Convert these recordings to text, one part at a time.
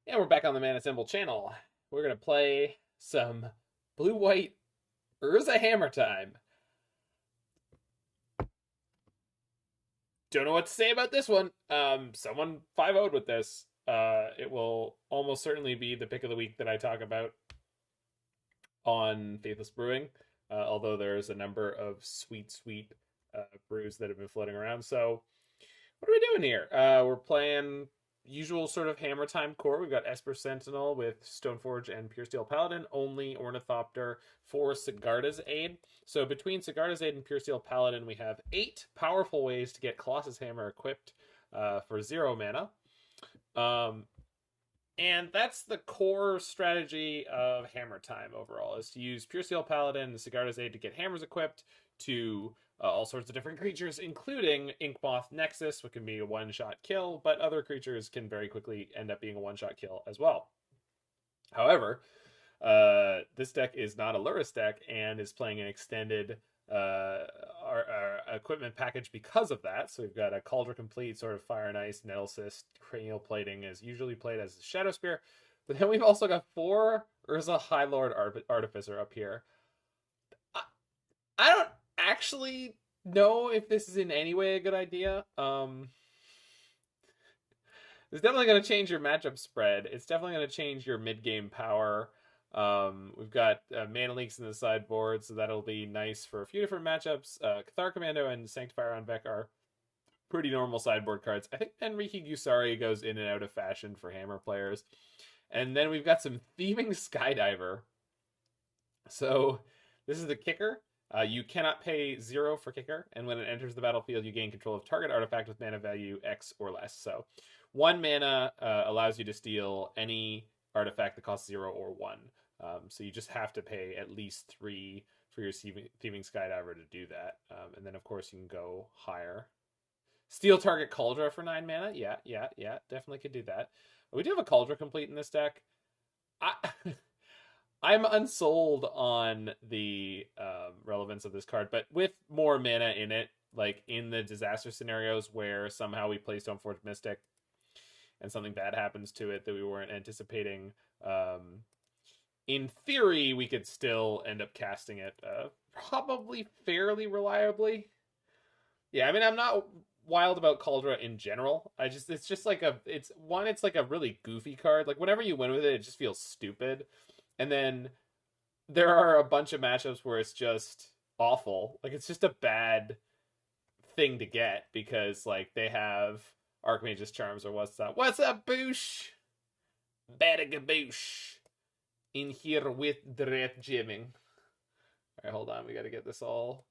And we're back on the Mana Symbol channel. We're going to play some blue-white Urza Hammer time. Don't know what to say about this one. Someone 5-0'd with this. It will almost certainly be the pick of the week that I talk about on Faithless Brewing, although there's a number of sweet brews that have been floating around. So what are we doing here? We're playing usual sort of hammer time core. We've got Esper Sentinel with Stoneforge and Puresteel Paladin, only Ornithopter for Sigarda's Aid. So between Sigarda's Aid and Puresteel Paladin, we have 8 powerful ways to get Colossus Hammer equipped for 0 mana. And that's the core strategy of Hammer Time overall, is to use Puresteel Paladin and Sigarda's Aid to get hammers equipped to all sorts of different creatures, including Inkmoth Nexus, which can be a one-shot kill, but other creatures can very quickly end up being a one-shot kill as well. However, this deck is not a Lurrus deck and is playing an extended our equipment package because of that. So we've got a Kaldra Compleat, sort of Fire and Ice, Nettlecyst, Cranial Plating is usually played as a Shadowspear. But then we've also got 4 Urza High Lord Artificer up here. I don't actually know if this is in any way a good idea. It's definitely going to change your matchup spread. It's definitely going to change your mid-game power. We've got mana leaks in the sideboard, so that'll be nice for a few different matchups. Cathar Commando and Sanctifier en-Vec are pretty normal sideboard cards. I think Manriki-Gusari goes in and out of fashion for hammer players. And then we've got some Thieving Skydiver. So this is the kicker. You cannot pay 0 for kicker, and when it enters the battlefield, you gain control of target artifact with mana value X or less. So 1 mana allows you to steal any artifact that costs 0 or 1. So you just have to pay at least 3 for your Thieving Skydiver to do that. And then, of course, you can go higher. Steal target Kaldra for 9 mana. Yeah. Definitely could do that. But we do have a Kaldra Compleat in this deck. I'm unsold on the relevance of this card, but with more mana in it, like in the disaster scenarios where somehow we play Stoneforge Mystic and something bad happens to it that we weren't anticipating, in theory, we could still end up casting it probably fairly reliably. Yeah, I mean, I'm not wild about Kaldra in general. It's just like it's like a really goofy card. Like whenever you win with it, it just feels stupid. And then there are a bunch of matchups where it's just awful. Like it's just a bad thing to get because like they have Archmage's Charms or what's up? What's up, Boosh? Badagaboosh. In here with Dread Jimming. Alright, hold on. We gotta get this all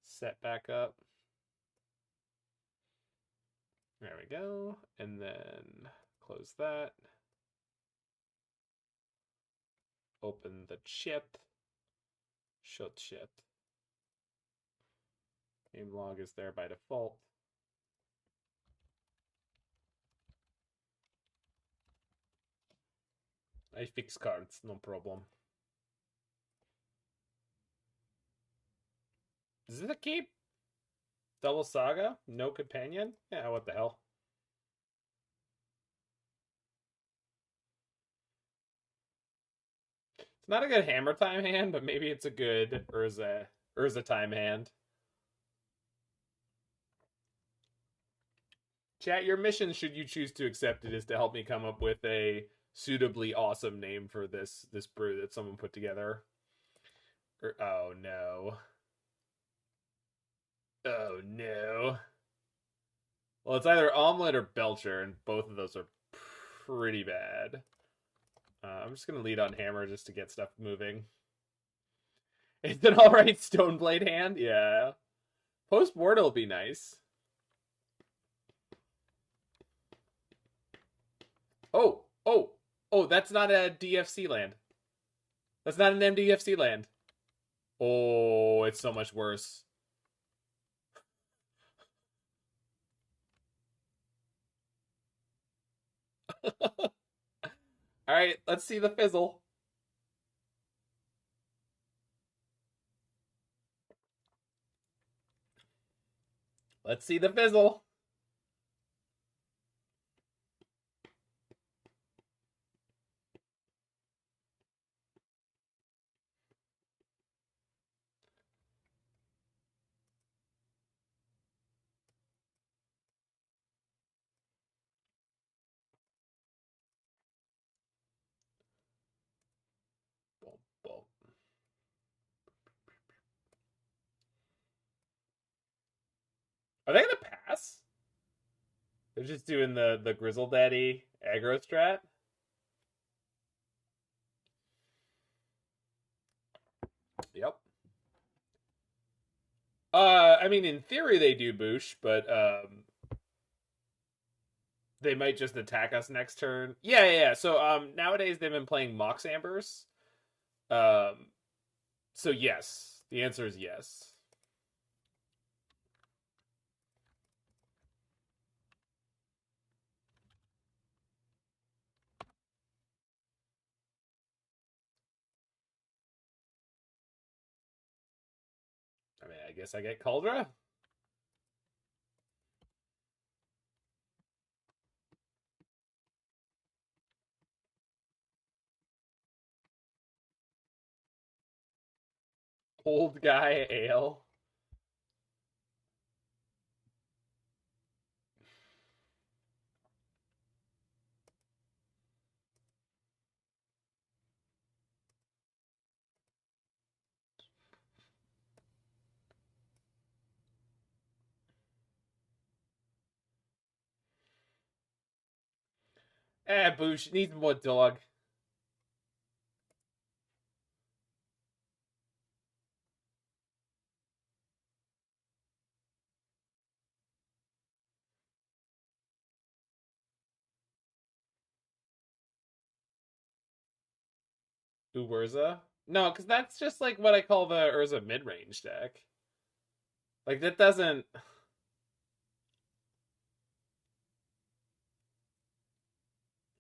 set back up. There we go. And then close that. Open the chat. Show chat. Name log is there by default. I fix cards, no problem. Is it a keep? Double Saga? No companion? Yeah, what the hell? It's not a good hammer time hand, but maybe it's a good Urza time hand. Chat, your mission, should you choose to accept it, is to help me come up with a suitably awesome name for this brew that someone put together. Oh no. Oh no. Well, it's either Omelet or Belcher, and both of those are pretty bad. I'm just gonna lead on Hammer just to get stuff moving. It's an alright Stoneblade hand? Yeah. Post-Mortal will be nice. Oh, that's not a DFC land. That's not an MDFC land. Oh, it's so much worse. Alright, let's see the fizzle. Let's see the fizzle. Are they gonna pass? They're just doing the Grizzle Daddy aggro strat. Yep. I mean, in theory they do Boosh, but they might just attack us next turn. Yeah. So nowadays they've been playing Mox Ambers. So yes, the answer is yes. I mean, I guess I get Kaldra. Old guy ale. Boosh needs more dog. Urza? No, because that's just like what I call the Urza mid-range deck. Like that doesn't.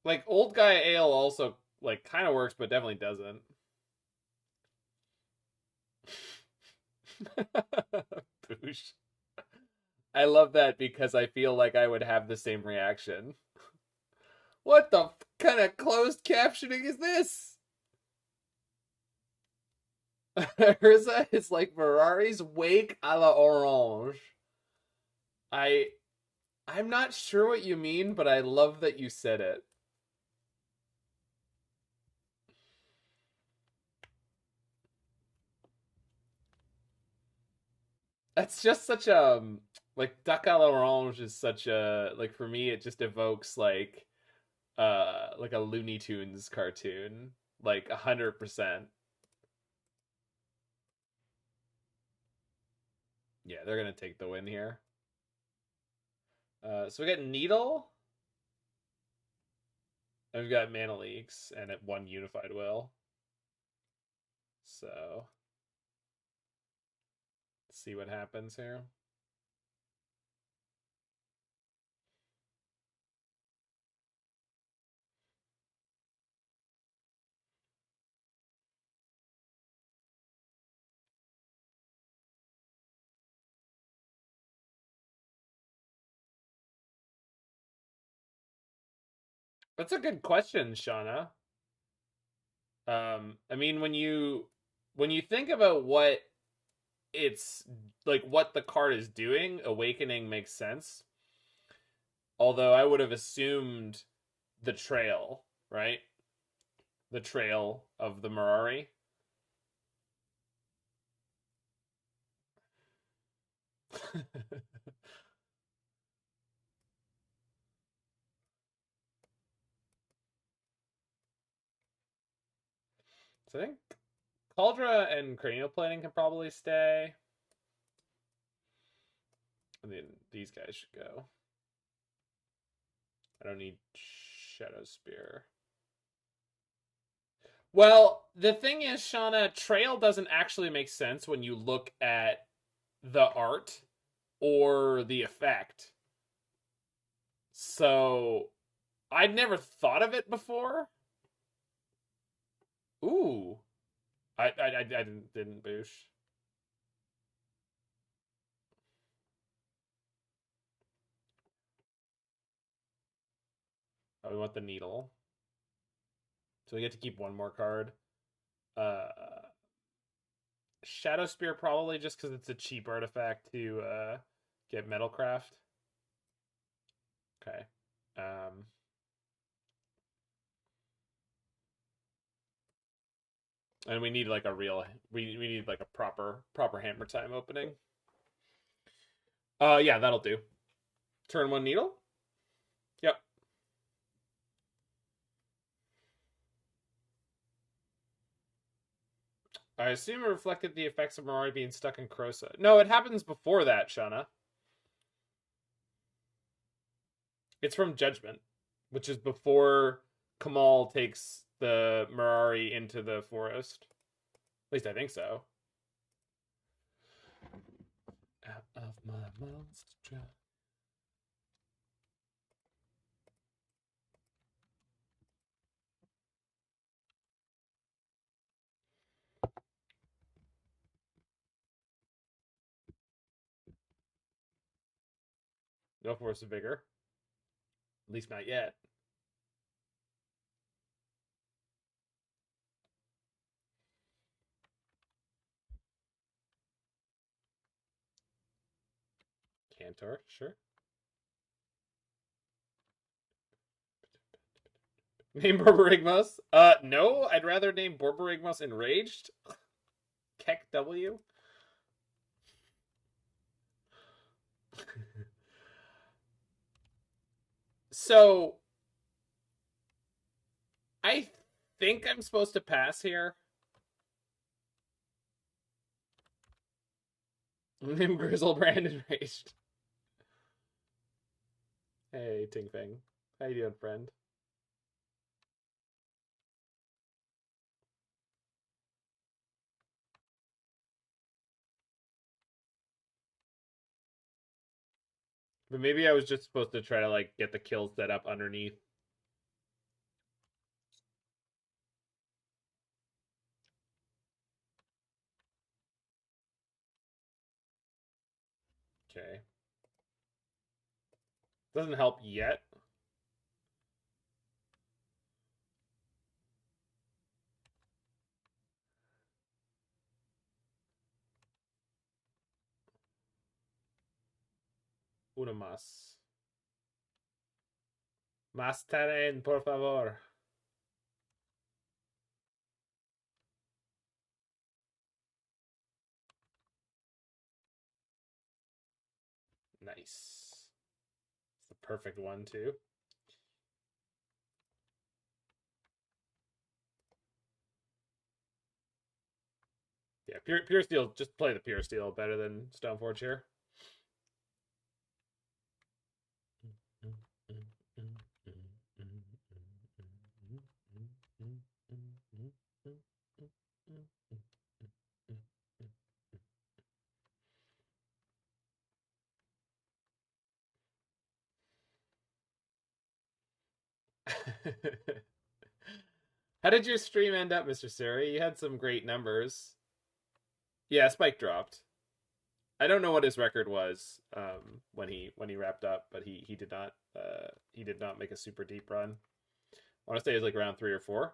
Like old guy ale also like kind of works, but definitely doesn't. Boosh. I love that because I feel like I would have the same reaction. What the kind of closed captioning is this? Urza is like Ferrari's Wake a la Orange. I'm not sure what you mean, but I love that you said it. That's just such a like Duck a la Orange is such a like for me it just evokes like a Looney Tunes cartoon, like 100%. Yeah, they're gonna take the win here. So we got Needle, and we've got Mana Leaks, and at one Unified Will. So let's see what happens here. That's a good question, Shauna. I mean, when you think about what it's like, what the card is doing, Awakening makes sense. Although I would have assumed the trail, right? The trail of the Mirari. So I think Kaldra and Cranial Plating can probably stay. And then these guys should go. I don't need Shadowspear. Well, the thing is, Shauna, trail doesn't actually make sense when you look at the art or the effect. So I'd never thought of it before. Ooh, I didn't boosh. Oh, we want the needle, so we get to keep one more card. Uh, Shadowspear probably just because it's a cheap artifact to get Metalcraft. Okay. And we need like a real we need like a proper hammer time opening. Yeah, that'll do. Turn 1 Needle? Yep. I assume it reflected the effects of Mirari being stuck in Krosa. No, it happens before that, Shauna. It's from Judgment, which is before Kamal takes the Mirari into the forest. At least I think so. Out of my monster trap. No force of vigor. At least not yet. Cantor, sure. Name Borborygmos? No, I'd rather name Borborygmos Enraged. Keck W. So, I think I'm supposed to pass here. Name Grizzlebrand Enraged. Hey, Tingfeng. How you doing, friend? But maybe I was just supposed to try to, like, get the kill set up underneath. Okay. Doesn't help yet. Una más. Más terreno, por favor. Nice. It's the perfect one, too. Yeah, Puresteel, just play the Puresteel better than Stoneforge here. How did your stream end up, Mr. Siri? You had some great numbers. Yeah, Spike dropped. I don't know what his record was when he wrapped up, but he did not make a super deep run. I want to say it was like around 3 or 4.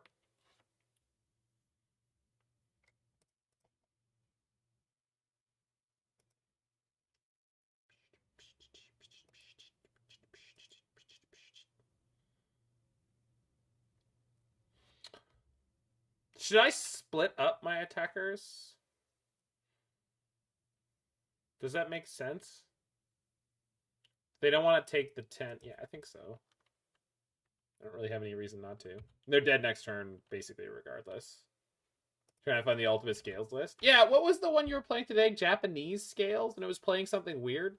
Should I split up my attackers? Does that make sense? They don't want to take the 10. Yeah, I think so. I don't really have any reason not to. They're dead next turn, basically, regardless. Trying to find the ultimate scales list. Yeah, what was the one you were playing today? Japanese scales? And it was playing something weird?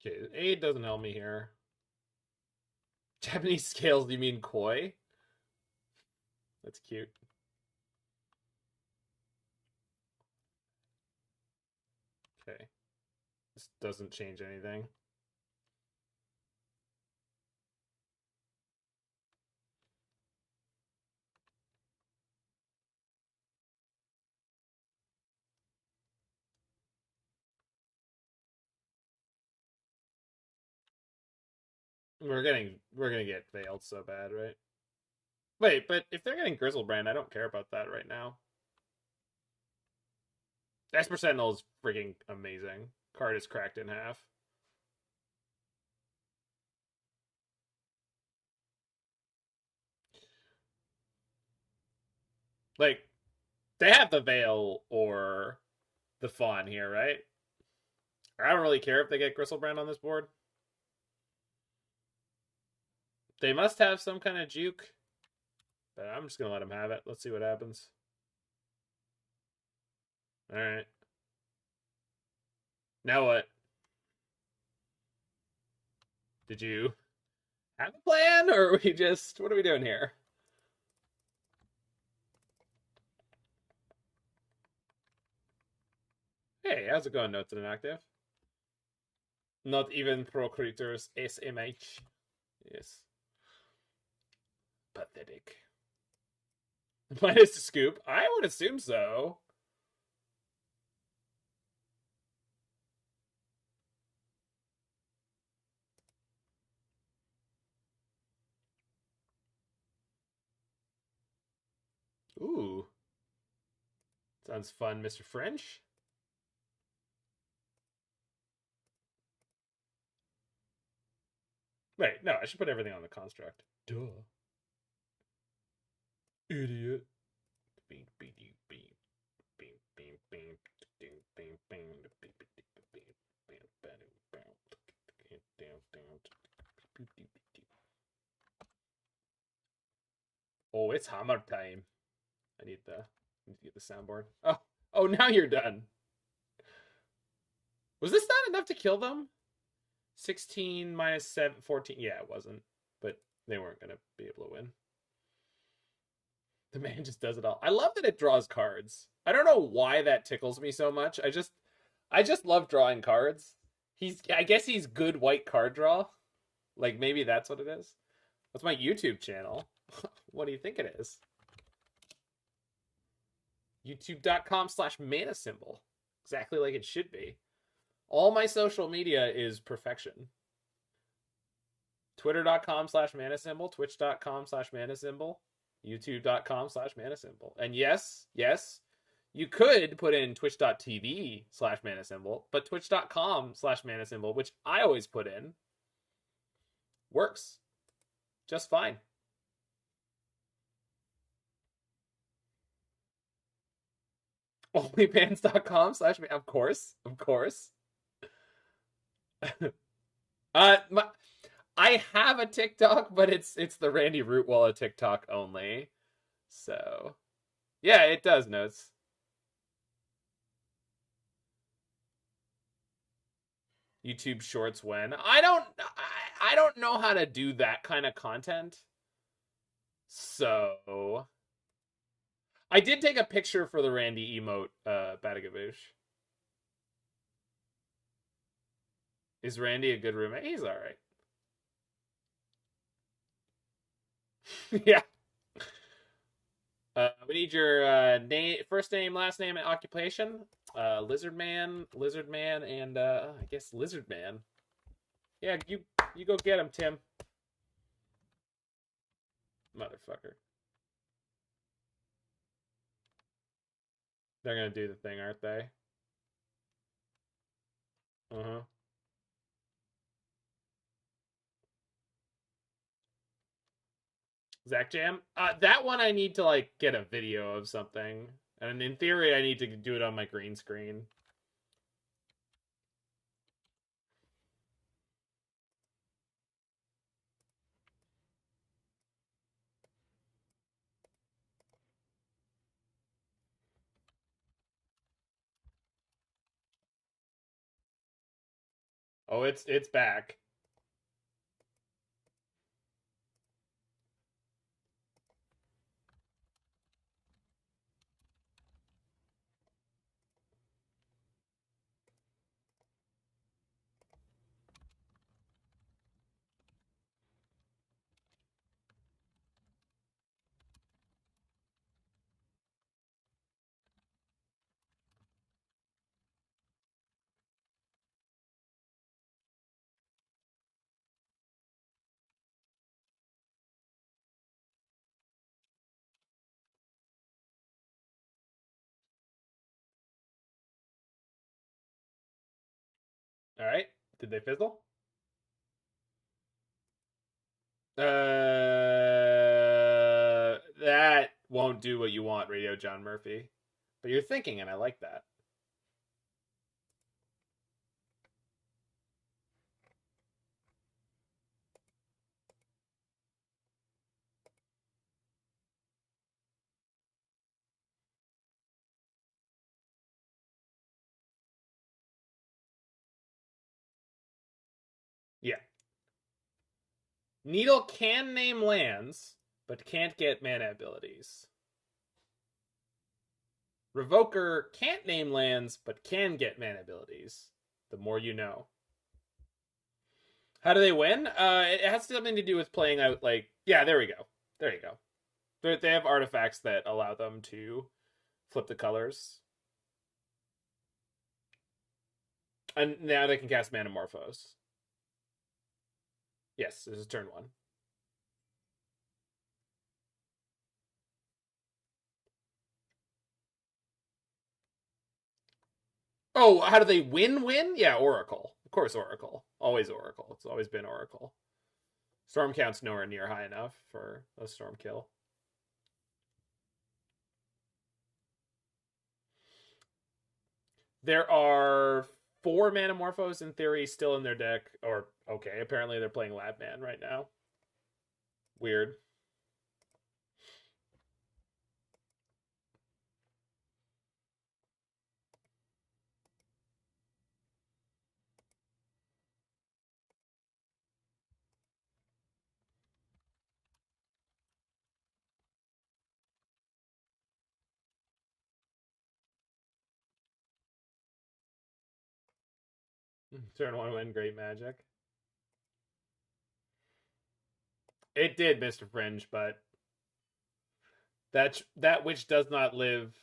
Okay, aid doesn't help me here. Japanese scales, do you mean koi? That's cute. Okay. This doesn't change anything. We're gonna get veiled so bad, right? Wait, but if they're getting Grizzlebrand, I don't care about that right now. Esper Sentinel is freaking amazing. Card is cracked in half. Like, they have the Veil or the Fawn here, right? I don't really care if they get Gristlebrand on this board. They must have some kind of juke. But I'm just going to let them have it. Let's see what happens. Alright. Now what? Did you have a plan? Or are we just... What are we doing here? Hey, how's it going, Notes Inactive? Not even pro creatures SMH. Yes. Pathetic. Minus the scoop? I would assume so. Ooh. Sounds fun, Mr. French. Wait, no, I should put everything on the construct. Duh. Idiot. Oh, it's hammer time. I need to get the soundboard. Oh, now you're done. Was this not enough to kill them? 16 minus 7, 14. Yeah, it wasn't. But they weren't going to be able to win. The man just does it all. I love that it draws cards. I don't know why that tickles me so much. I just love drawing cards. I guess he's good white card draw. Like, maybe that's what it is. That's my YouTube channel. What do you think it is? YouTube.com/mana symbol. Exactly like it should be. All my social media is perfection. Twitter.com/mana symbol, Twitch.com/mana symbol, YouTube.com/mana symbol. And yes, you could put in Twitch.tv/mana symbol, but Twitch.com/mana symbol, which I always put in, works just fine. Onlyfans.com/ of course. I have a TikTok, but it's the Randy Rootwalla TikTok only. So, yeah, it does Notes. YouTube Shorts when I don't know how to do that kind of content. So, I did take a picture for the Randy emote, Badagaboosh. Is Randy a good roommate? He's alright. Yeah. We need your first name, last name, and occupation. Lizardman, and I guess Lizardman. Yeah, you go get him, Tim. Motherfucker. They're gonna do the thing, aren't they? Uh-huh. Zach Jam? That one I need to, like, get a video of something. And in theory, I need to do it on my green screen. Oh, it's back. All right. Did they fizzle? That won't do what you want, Radio John Murphy. But you're thinking, and I like that. Yeah. Needle can name lands, but can't get mana abilities. Revoker can't name lands, but can get mana abilities. The more you know. How do they win? It has something to do with playing out, like... Yeah, there we go. There you go. They have artifacts that allow them to flip the colors. And now they can cast Manamorphose. Yes, this is turn 1. Oh, how do they win? Yeah, Oracle. Of course, Oracle. Always Oracle. It's always been Oracle. Storm count's nowhere near high enough for a Storm kill. There are 4 Manamorphos in theory still in their deck. Or, okay, apparently they're playing Labman right now. Weird. Turn 1 win, great magic. It did, Mr. Fringe, but that which does not live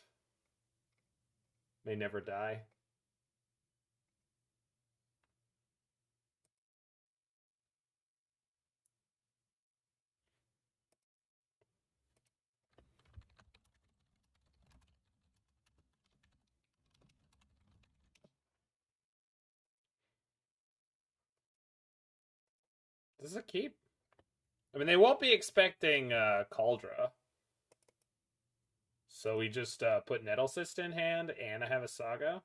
may never die. This is a keep. I mean, they won't be expecting Kaldra. So we just put Nettlecyst in hand, and I have a Saga.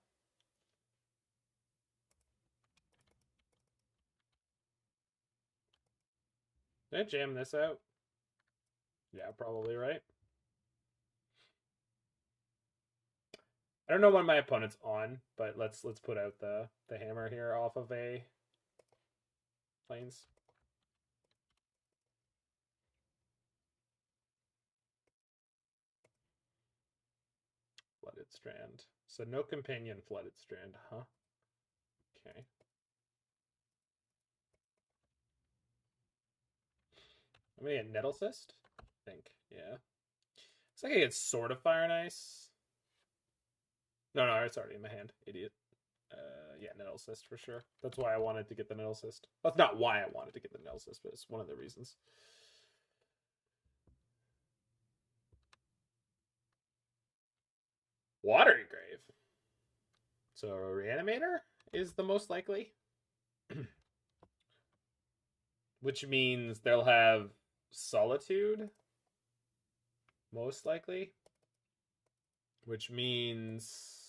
Did I jam this out? Yeah, probably right. I don't know when my opponent's on, but let's put out the hammer here off of a plains. Flooded Strand. So no companion Flooded Strand, huh? Okay. I'm gonna get Nettlecyst, I think. Yeah. Looks like I get Sword of Fire and Ice. No, it's already in my hand. Idiot. Yeah, Nettlecyst for sure. That's why I wanted to get the Nettlecyst. That's not why I wanted to get the Nettlecyst, but it's one of the reasons. Watery Grave. So Reanimator is the most likely. Which means they'll have Solitude. Most likely. Which means...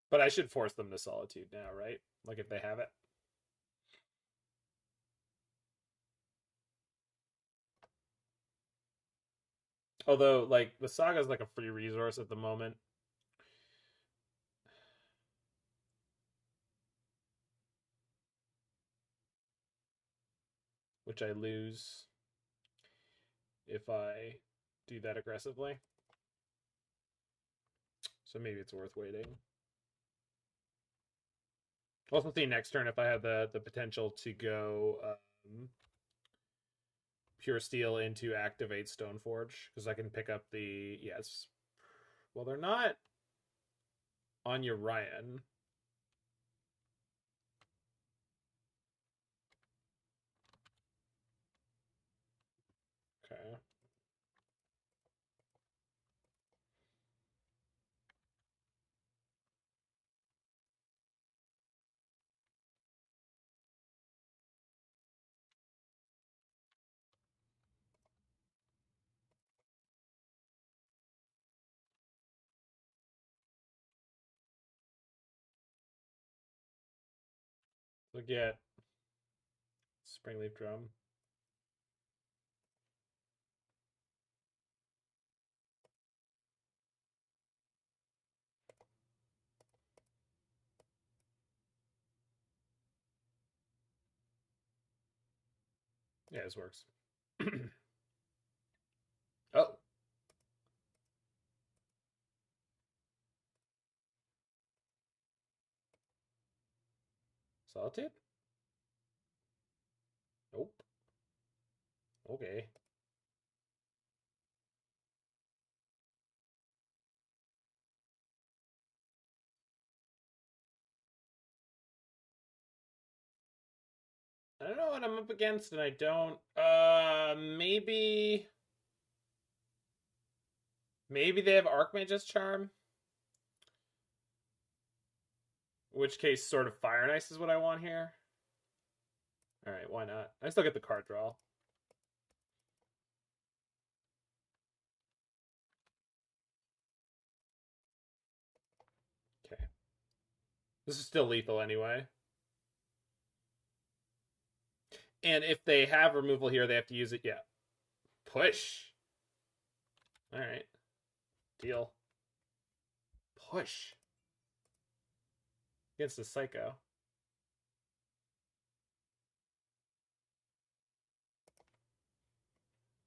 but I should force them to Solitude now, right? Like if they have it. Although, like, the Saga's like a free resource at the moment. Which I lose if I do that aggressively. So maybe it's worth waiting. Also see next turn if I have the potential to go Puresteel into activate Stoneforge, because I can pick up the... Yes. Well, they're not on Urian. Okay. So get Springleaf Drum. Yeah, this works. Oh. Solitude? Nope. Okay. I don't know what I'm up against, and I don't. Maybe they have Archmage's Charm. In which case, sort of Fire and Ice is what I want here. All right, why not? I still get the card draw. Okay. This is still lethal anyway. And if they have removal here, they have to use it. Yeah. Push. All right. Deal. Push. Against the Psycho.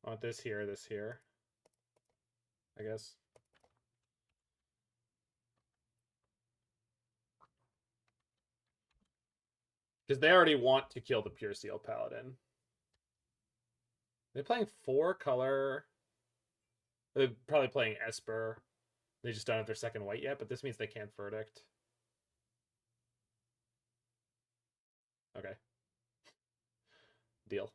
I want this here, I guess. Because they already want to kill the Puresteel Paladin. They're playing 4-color. They're probably playing Esper. They just don't have their second white yet, but this means they can't Verdict. Okay. Deal.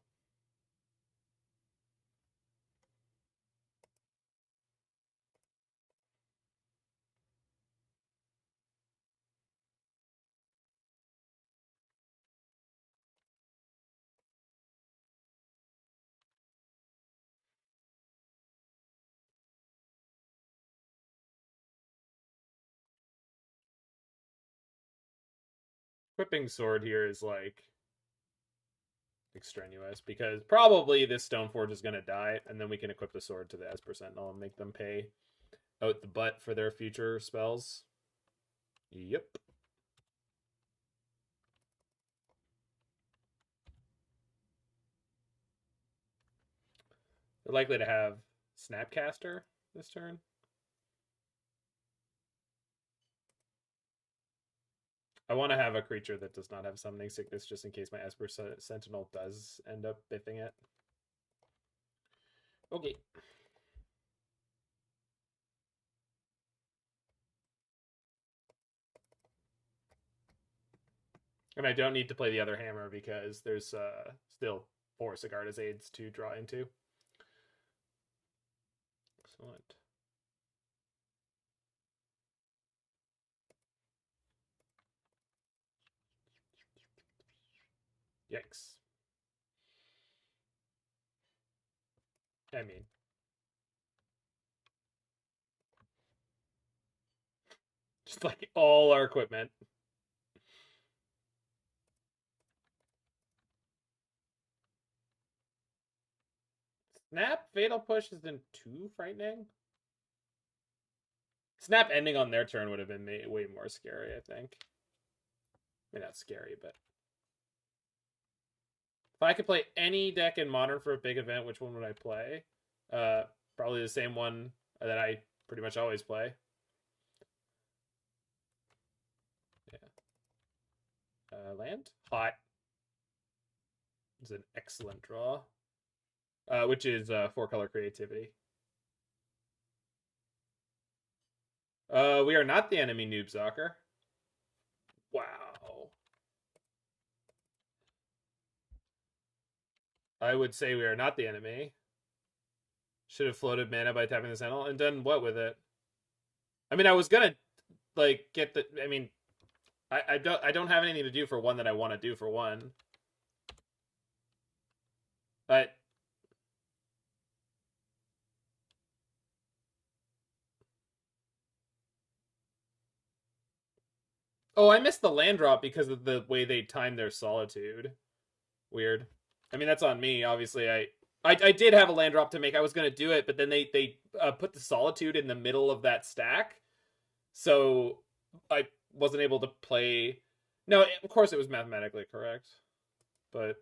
Equipping Sword here is like extraneous because probably this Stoneforge is going to die, and then we can equip the sword to the Esper Sentinel and make them pay out the butt for their future spells. Yep. They're likely to have Snapcaster this turn. I want to have a creature that does not have Summoning Sickness just in case my Esper Sentinel does end up biffing it. Okay. And I don't need to play the other hammer because there's still 4 Sigarda's Aids to draw into. Excellent. Yikes. I mean, just like all our equipment. Snap Fatal Push is then 2 frightening. Snap ending on their turn would have been way more scary, I think. I mean, not scary, but if I could play any deck in Modern for a big event, which one would I play? Probably the same one that I pretty much always play. Yeah. Land? Hot. It's an excellent draw. Which is 4-color creativity. We are not the enemy, Noob Soccer. Wow. I would say we are not the enemy. Should have floated mana by tapping the Sentinel and done what with it? I mean, I was gonna like get the. I mean, I don't have anything to do for one that I want to do for one. But Oh, I missed the land drop because of the way they timed their Solitude. Weird. I mean, that's on me. Obviously, I did have a land drop to make. I was going to do it, but then they put the Solitude in the middle of that stack. So I wasn't able to play. No, of course it was mathematically correct. But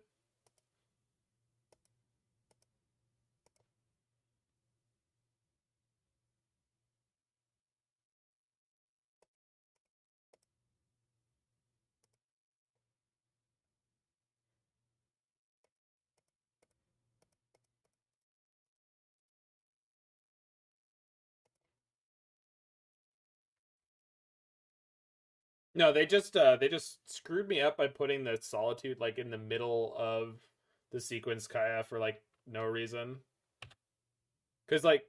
no, they just screwed me up by putting the Solitude like in the middle of the sequence Kaya for like no reason. Cuz like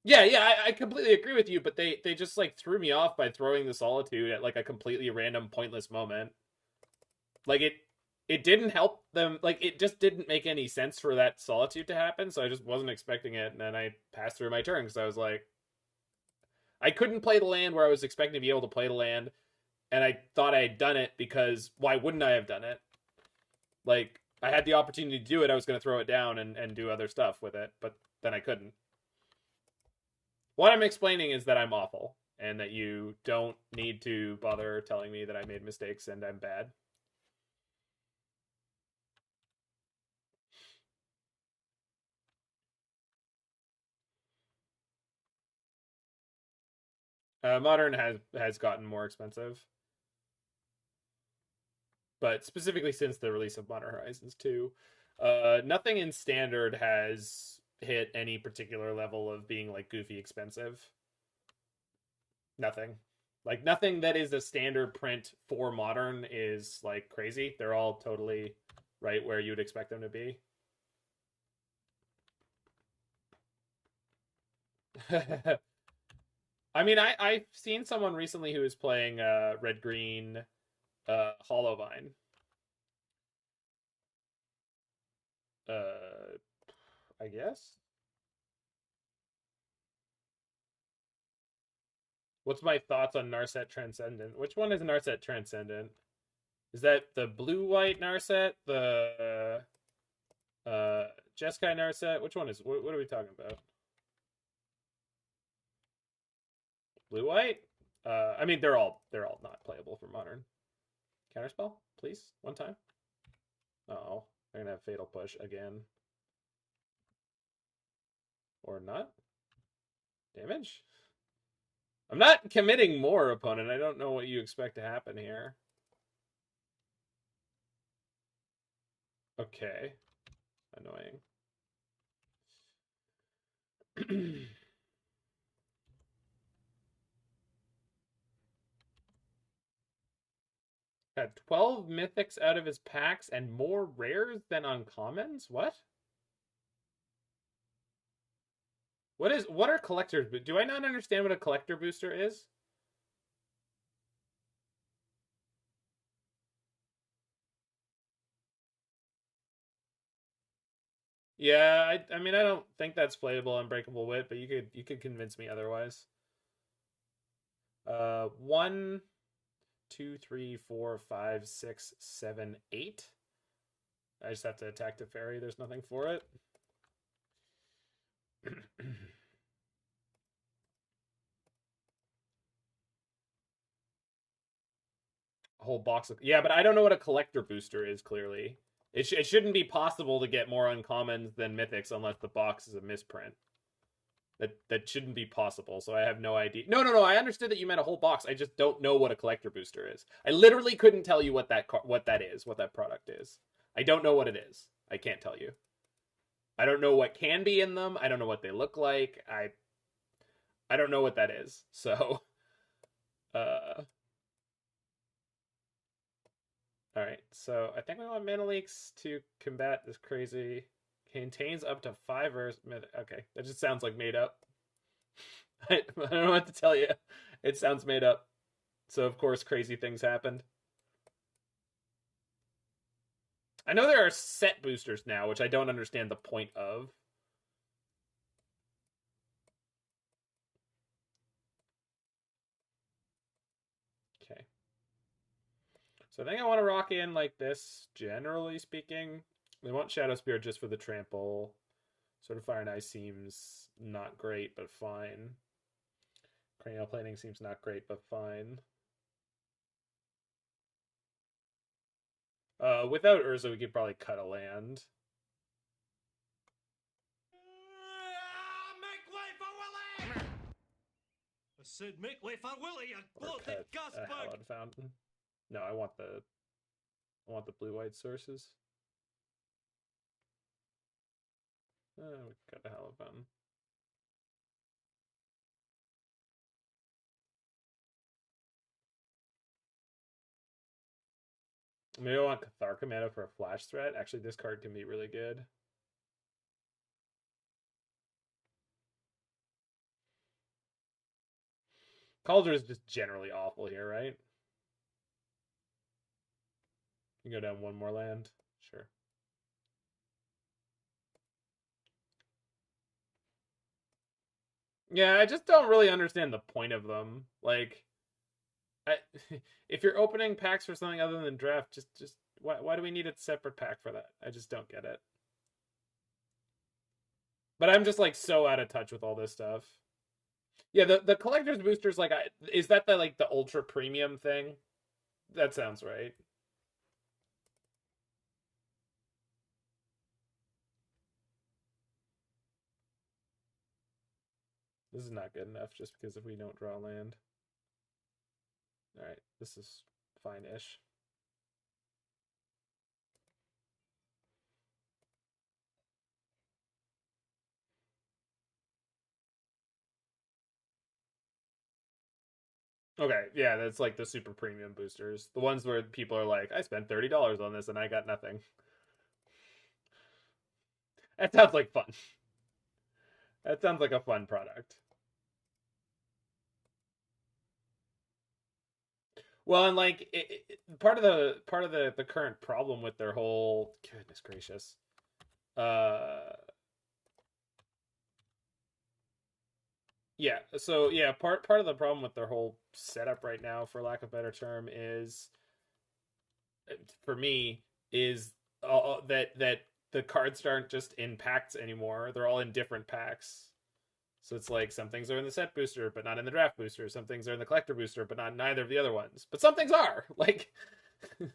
yeah, I completely agree with you, but they just like threw me off by throwing the Solitude at like a completely random pointless moment. Like it didn't help them, like it just didn't make any sense for that Solitude to happen, so I just wasn't expecting it, and then I passed through my turn because I was like, I couldn't play the land where I was expecting to be able to play the land, and I thought I had done it because why wouldn't I have done it? Like, I had the opportunity to do it, I was going to throw it down and do other stuff with it, but then I couldn't. What I'm explaining is that I'm awful, and that you don't need to bother telling me that I made mistakes and I'm bad. Modern has gotten more expensive, but specifically since the release of Modern Horizons 2, nothing in Standard has hit any particular level of being like goofy expensive. Nothing. Like nothing that is a standard print for Modern is like crazy. They're all totally right where you'd expect them to be. I mean, I've seen someone recently who is playing red green Hollowvine. I guess. What's my thoughts on Narset Transcendent? Which one is Narset Transcendent? Is that the blue white Narset? The Jeskai Narset? Which one is what are we talking about? Blue white? I mean they're all not playable for Modern. Counterspell, please, one time. Oh, they're gonna have Fatal Push again. Or not? Damage? I'm not committing more, opponent. I don't know what you expect to happen here. Okay. Annoying. Had 12 mythics out of his packs and more rares than uncommons? What? What are collectors? Do I not understand what a collector booster is? Yeah, I mean I don't think that's playable Unbreakable Wit, but you could convince me otherwise. 1, 2, 3, 4, 5, 6, 7, 8. I just have to attack the fairy. There's nothing for it. A whole box of but I don't know what a collector booster is. Clearly, it shouldn't be possible to get more uncommons than mythics unless the box is a misprint. That shouldn't be possible. So I have no idea. No. I understood that you meant a whole box. I just don't know what a collector booster is. I literally couldn't tell you what that is, what that product is. I don't know what it is. I can't tell you. I don't know what can be in them. I don't know what they look like. I don't know what that is. So, all right. So I think we want Mana Leaks to combat this crazy. Contains up to 5 Okay, that just sounds like made up. I don't know what to tell you. It sounds made up. So of course crazy things happened. I know there are set boosters now, which I don't understand the point of. So I think I want to rock in like this, generally speaking. We want Shadowspear just for the trample. Sort of Fire and Ice seems not great, but fine. Cranial Plating seems not great, but fine. Without Urza, we could probably cut a land. Make way for Willie! I said make way for Willie, you bloated gasbug! Hallowed Fountain. No, I want the blue-white sources. We got a Hallowed Fountain. Maybe I want Cathar Commando for a flash threat. Actually, this card can be really good. Kaldra is just generally awful here, right? You can go down one more land. Sure. Yeah, I just don't really understand the point of them. Like, if you're opening packs for something other than draft, just why do we need a separate pack for that? I just don't get it. But I'm just like so out of touch with all this stuff. Yeah, the collector's boosters, like, is that the ultra premium thing? That sounds right. This is not good enough just because if we don't draw land. Alright, this is fine-ish. Okay, yeah, that's like the super premium boosters. The ones where people are like, I spent $30 on this and I got nothing. That sounds like fun. That sounds like a fun product. Well, and like part of the current problem with their whole, goodness gracious, yeah. So yeah, part of the problem with their whole setup right now, for lack of a better term, is, for me, is that the cards aren't just in packs anymore. They're all in different packs. So it's like some things are in the set booster, but not in the draft booster. Some things are in the collector booster, but not in neither of the other ones. But some things are. Like, do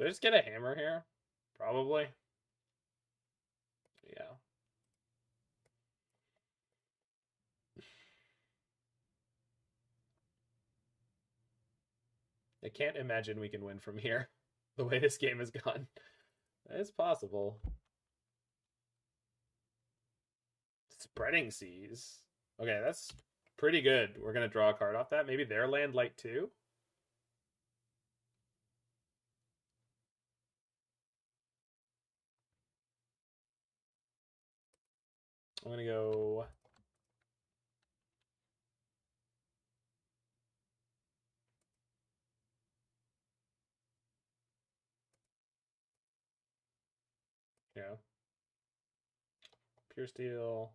I just get a hammer here? Probably. Yeah. I can't imagine we can win from here, the way this game has gone. It's possible. Spreading Seas. Okay, that's pretty good. We're going to draw a card off that. Maybe their land light too? I'm going to go... Yeah. Puresteel.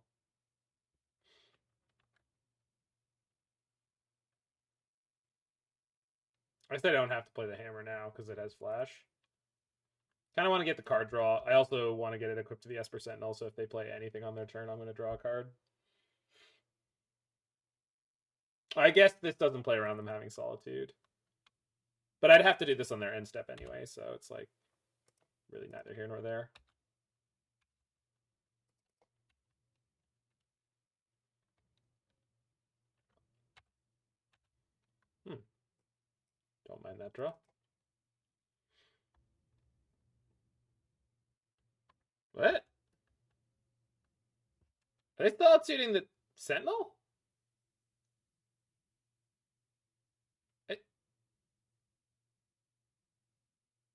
I said I don't have to play the hammer now because it has flash. Kind of want to get the card draw. I also want to get it equipped to the Esper Sentinel, so if they play anything on their turn, I'm going to draw a card. I guess this doesn't play around them having Solitude. But I'd have to do this on their end step anyway, so it's like really neither here nor there. Don't mind that draw. What? Are they still outshooting the Sentinel?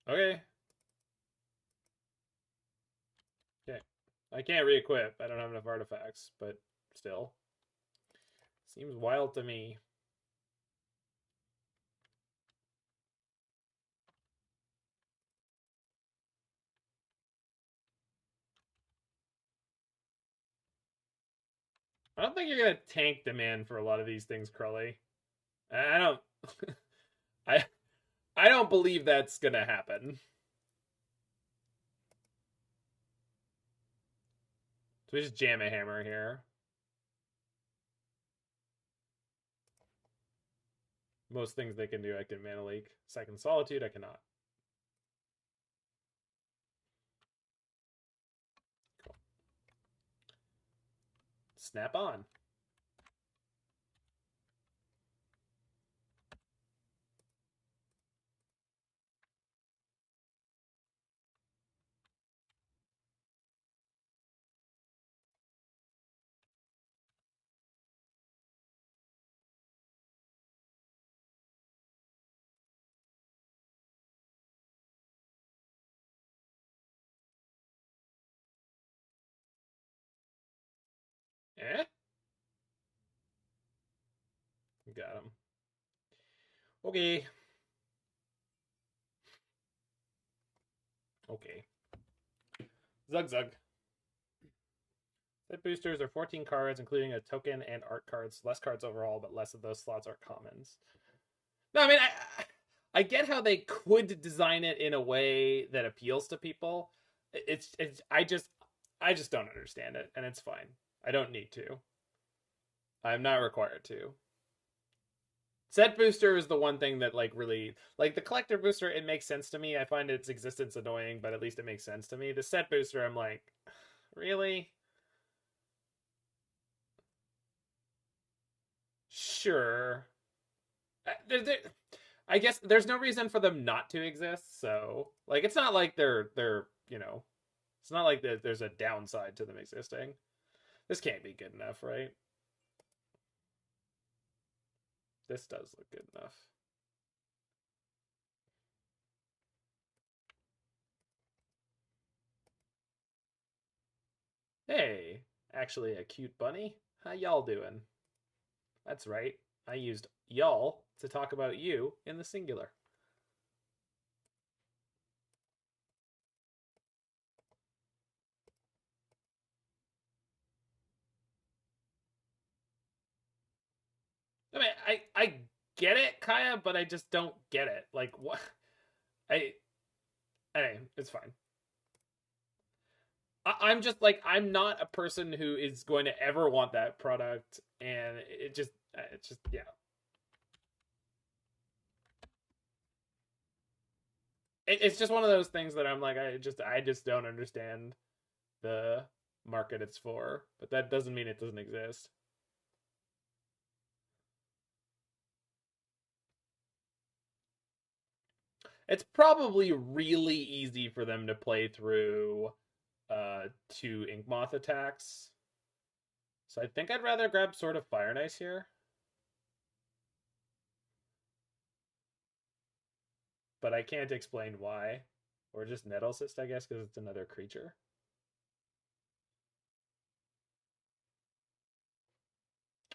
Okay. Okay. I can't re-equip. I don't have enough artifacts, but still. Seems wild to me. I don't think you're gonna tank demand for a lot of these things, Crowley. I don't. I I don't believe that's gonna happen. So we just jam a hammer here. Most things they can do, I can mana leak. Second Solitude, I cannot. Cool. Snap on. Eh? Got him. Okay. Okay. Zug Zug. Set boosters are 14 cards, including a token and art cards. Less cards overall, but less of those slots are commons. No, I mean, I get how they could design it in a way that appeals to people. I just don't understand it, and it's fine. I don't need to. I'm not required to. Set booster is the one thing that like really like the collector booster. It makes sense to me. I find its existence annoying, but at least it makes sense to me. The set booster, I'm like, really? Sure. I guess there's no reason for them not to exist. So like, it's not like they're it's not like there's a downside to them existing. This can't be good enough, right? This does look good enough. Hey, actually a cute bunny. How y'all doing? That's right. I used y'all to talk about you in the singular. I mean, I get it, Kaya, but I just don't get it. Like, what? I, it's fine. I'm just like, I'm not a person who is going to ever want that product, and it's just, yeah. It's just one of those things that I'm like, I just don't understand the market it's for, but that doesn't mean it doesn't exist. It's probably really easy for them to play through 2 Inkmoth attacks. So I think I'd rather grab Sword of Fire and Ice here. But I can't explain why. Or just Nettlecyst, I guess, because it's another creature.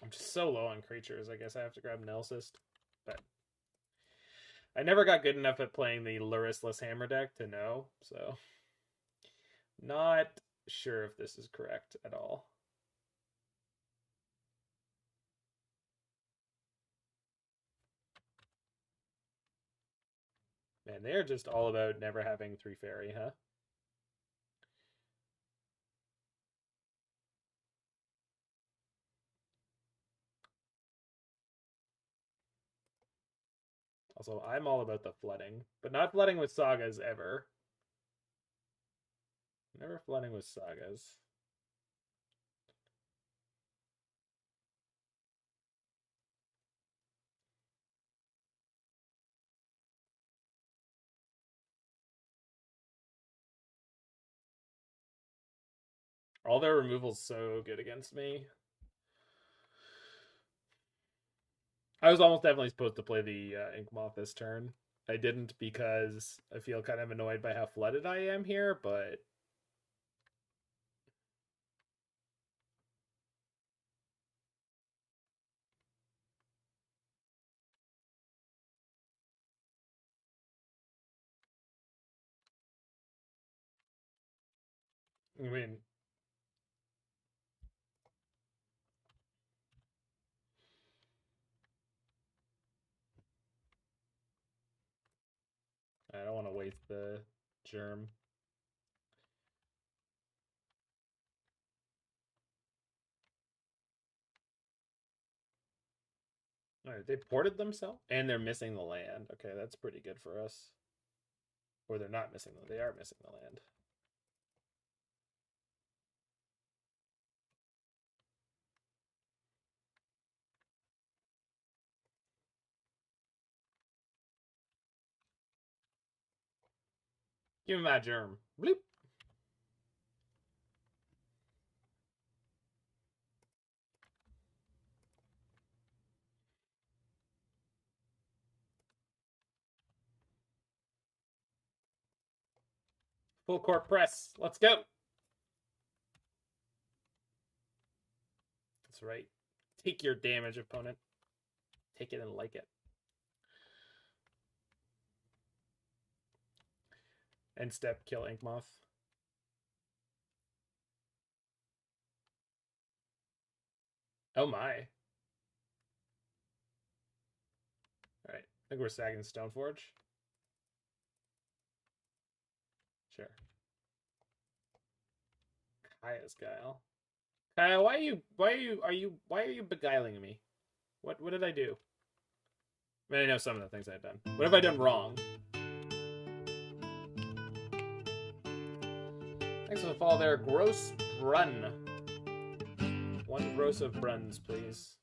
I'm just so low on creatures. I guess I have to grab Nettlecyst. But I never got good enough at playing the Luristless Hammer deck to know. So not sure if this is correct at all. Man, they're just all about never having 3 fairy, huh? Also, I'm all about the flooding, but not flooding with sagas ever. Never flooding with sagas. All their removal's so good against me. I was almost definitely supposed to play the Inkmoth this turn. I didn't because I feel kind of annoyed by how flooded I am here, but I mean, want to waste the germ. All right, they ported themselves, and they're missing the land. Okay, that's pretty good for us. Or they're not missing them. They are missing the land. Give him that germ. Bloop. Full court press. Let's go. That's right. Take your damage, opponent. Take it and like it. End step, kill Inkmoth. Oh my. Alright, I think we're sagging Stoneforge. Sure. Kaya's Guile. Kaya, why are you beguiling me? What did I do? I mean, I know some of the things I've done. What have I done wrong? Thanks for the follow there. Gross Brun. 1 gross of Bruns, please.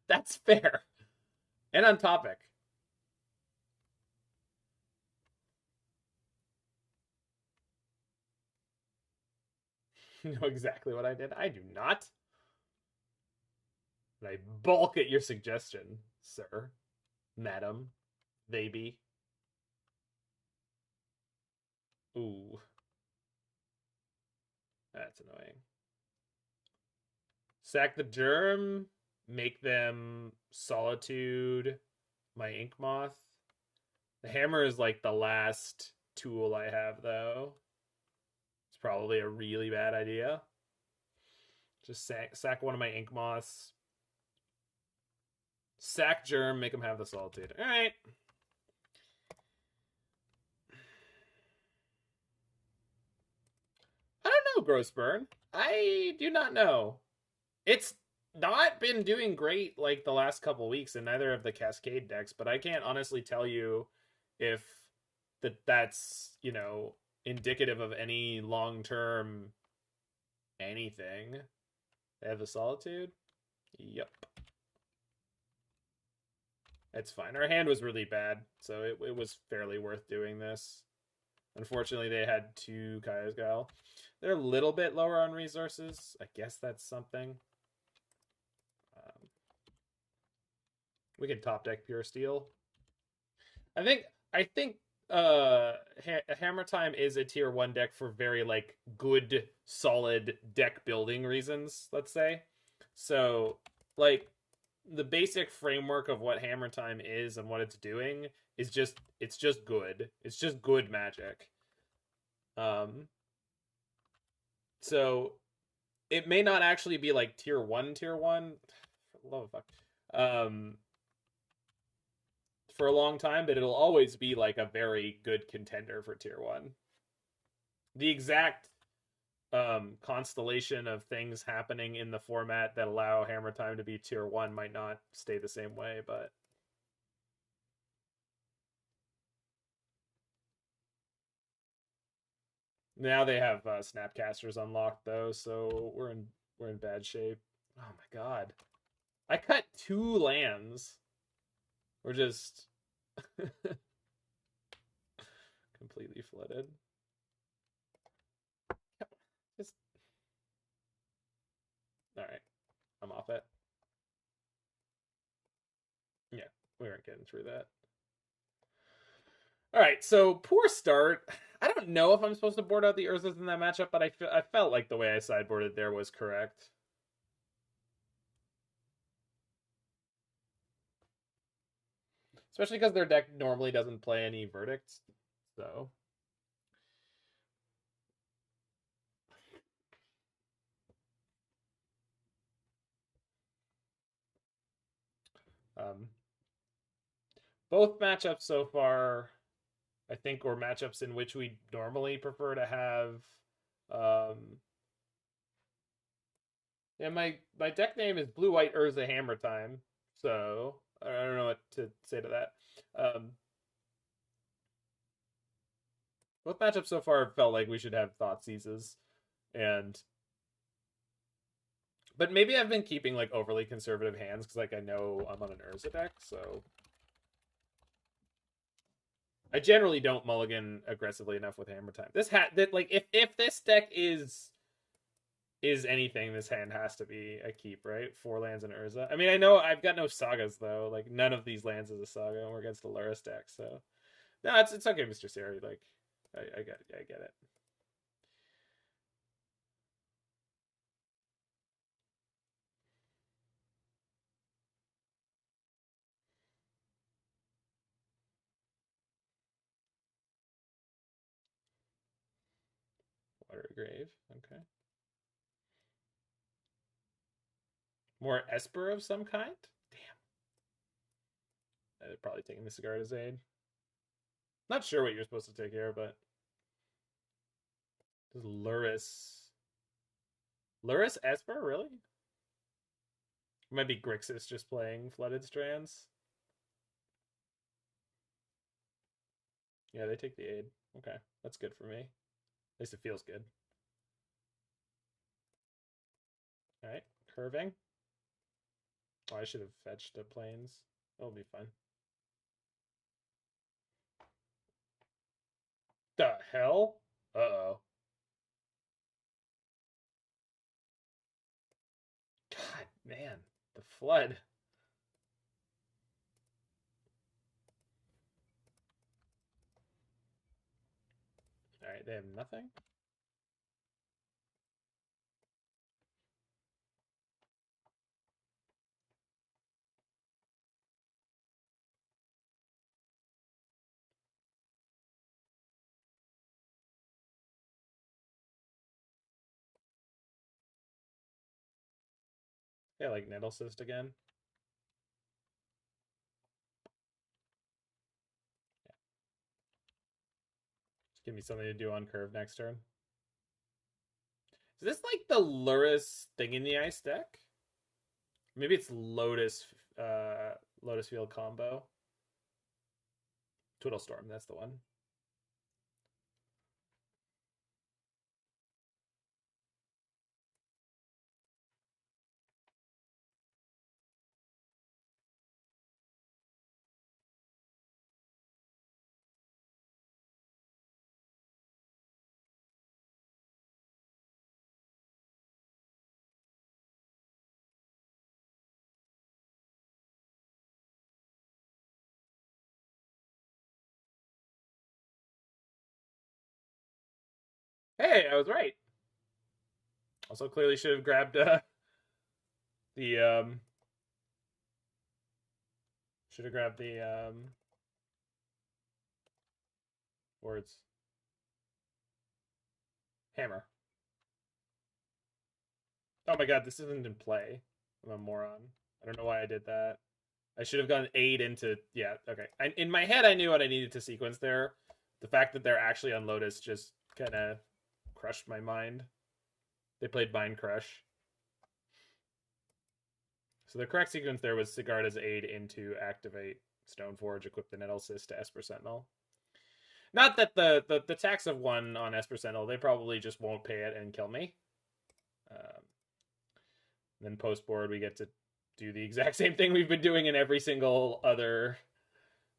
That's fair. And on topic. You know exactly what I did? I do not. But I balk at your suggestion, sir. Madam. Baby. Ooh. That's annoying. Sack the germ. Make them Solitude. My Inkmoth. The hammer is like the last tool I have, though. It's probably a really bad idea. Just sack one of my Inkmoths. Sack germ, make them have the Solitude. Alright. I don't know, Grossburn. I do not know. It's not been doing great like the last couple weeks in neither of the Cascade decks, but I can't honestly tell you if that's, you know, indicative of any long-term anything. They have the Solitude? Yep. It's fine. Our hand was really bad, so it was fairly worth doing this. Unfortunately, they had 2 Kaya's Guile. They're a little bit lower on resources. I guess that's something. We can top deck Puresteel. I think Hammer Time is a tier 1 deck for very like good solid deck building reasons, let's say. So like the basic framework of what Hammer Time is and what it's doing is just good. It's just good magic. So it may not actually be like tier 1 for the love of fuck. For a long time, but it'll always be like a very good contender for tier 1. The exact constellation of things happening in the format that allow Hammer Time to be tier 1 might not stay the same way, but now they have Snapcasters unlocked though, so we're in bad shape. Oh my god. I cut 2 lands. We're just completely flooded. Just all right. I'm off it. Yeah, we weren't getting through that. All right, so poor start. I don't know if I'm supposed to board out the Urzas in that matchup, but I felt like the way I sideboarded there was correct. Especially because their deck normally doesn't play any verdicts, so. Both matchups so far, I think, were matchups in which we normally prefer to have. Yeah, my deck name is Blue White Urza Hammer Time, so I don't know what to say to that. Both matchups so far felt like we should have Thoughtseizes, and but maybe I've been keeping like overly conservative hands because like I know I'm on an Urza deck, so I generally don't mulligan aggressively enough with Hammer Time. This that like if this deck is anything, this hand has to be a keep, right? 4 lands and Urza. I mean, I know I've got no sagas though. Like none of these lands is a saga, and we're against the Luris deck, so no, it's okay, Mr. Seri. Like I get it. I get it. Watery Grave. Okay. More Esper of some kind? Damn. They're probably taking the Sigarda's aid. Not sure what you're supposed to take here, but this is Luris. Luris Esper, really? It might be Grixis just playing Flooded Strands. Yeah, they take the aid. Okay, that's good for me. At least it feels good. Alright, curving. Oh, I should have fetched the planes. That'll be fine. The hell? Uh-oh. God, man. The flood. Alright, they have nothing? Yeah, like Nettlecyst again. Yeah. Just give me something to do on curve next turn. Is this like the Luris Thing in the Ice deck? Maybe it's Lotus Field combo. Twiddle Storm, that's the one. Hey, I was right. Also, clearly should have grabbed the should have grabbed the words hammer. Oh my god, this isn't in play. I'm a moron. I don't know why I did that. I should have gone aid into yeah. Okay, in my head I knew what I needed to sequence there. The fact that they're actually on Lotus just kind of crushed my mind. They played Mind Crush. So the correct sequence there was Sigarda's aid into activate Stoneforge, equip the Nettlecyst to Esper Sentinel. Not that the tax of 1 on Esper Sentinel, they probably just won't pay it and kill me. Then post board we get to do the exact same thing we've been doing in every single other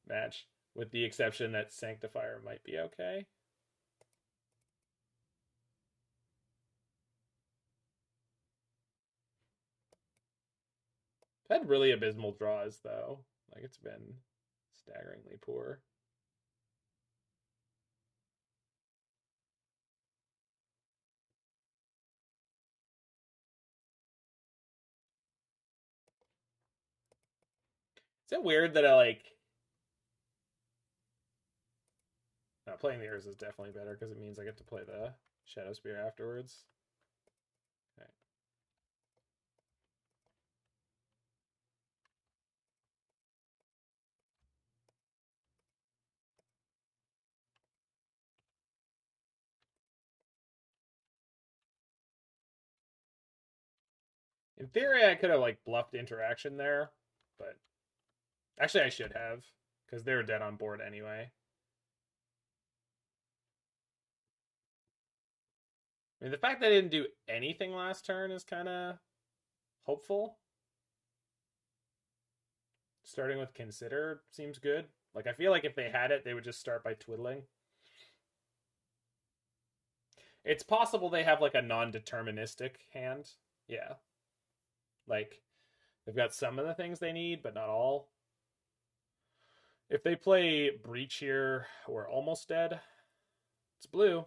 match, with the exception that Sanctifier might be okay. I've had really abysmal draws, though. Like, it's been staggeringly poor. Is it weird that I, like... playing the Urza is definitely better, because it means I get to play the Shadowspear afterwards. Okay. In theory, I could have like bluffed interaction there, but actually I should have, because they were dead on board anyway. I mean, the fact that I didn't do anything last turn is kind of hopeful. Starting with consider seems good. Like, I feel like if they had it, they would just start by twiddling. It's possible they have like a non-deterministic hand. Yeah. Like, they've got some of the things they need, but not all. If they play Breach here, we're almost dead. It's blue.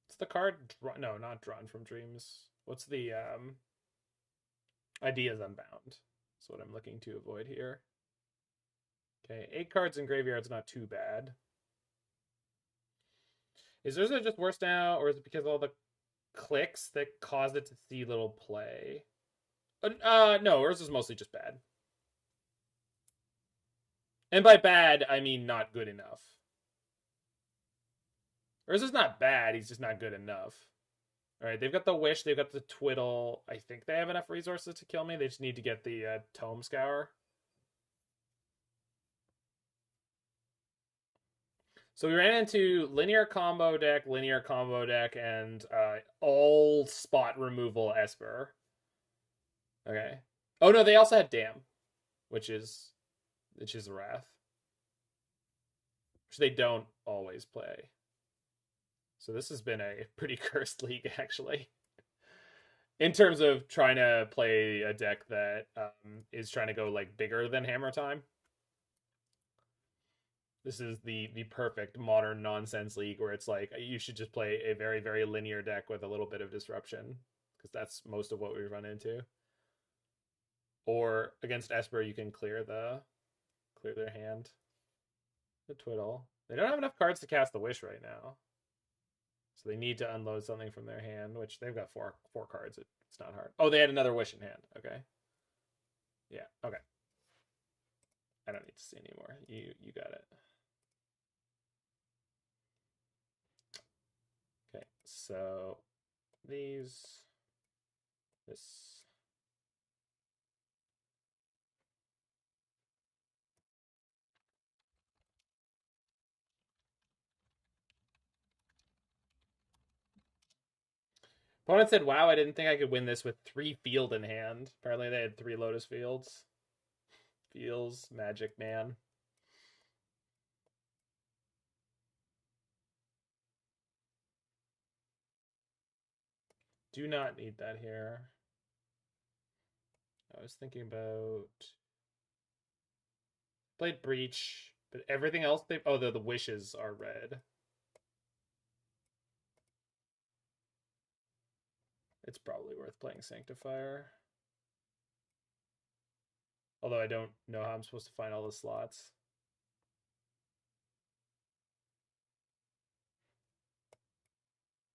It's the card. No, not Drawn from Dreams. What's the Ideas Unbound? That's what I'm looking to avoid here. Okay, 8 cards in graveyard's not too bad. Is Urza just worse now, or is it because of all the clicks that caused it to see little play? No, Urza's mostly just bad. And by bad, I mean not good enough. Urza's not bad, he's just not good enough. Alright, they've got the Wish, they've got the Twiddle. I think they have enough resources to kill me. They just need to get the Tome Scour. So we ran into linear combo deck, and all spot removal Esper. Okay. Oh no, they also had Dam, which is a Wrath, which they don't always play. So this has been a pretty cursed league, actually, in terms of trying to play a deck that is trying to go like bigger than Hammer Time. This is the perfect modern nonsense league where it's like you should just play a very, very linear deck with a little bit of disruption, because that's most of what we run into. Or against Esper, you can clear their hand. The Twiddle. They don't have enough cards to cast the Wish right now, so they need to unload something from their hand, which they've got four cards. It's not hard. Oh, they had another Wish in hand. Okay. Yeah. Okay. I don't need to see anymore. You got it. Okay, so this. Opponent said, wow, I didn't think I could win this with 3 field in hand. Apparently they had 3 Lotus Fields. Feels magic, man. Do not need that here. I was thinking about... Played Breach, but everything else they... Oh, the Wishes are red. It's probably worth playing Sanctifier. Although I don't know how I'm supposed to find all the slots.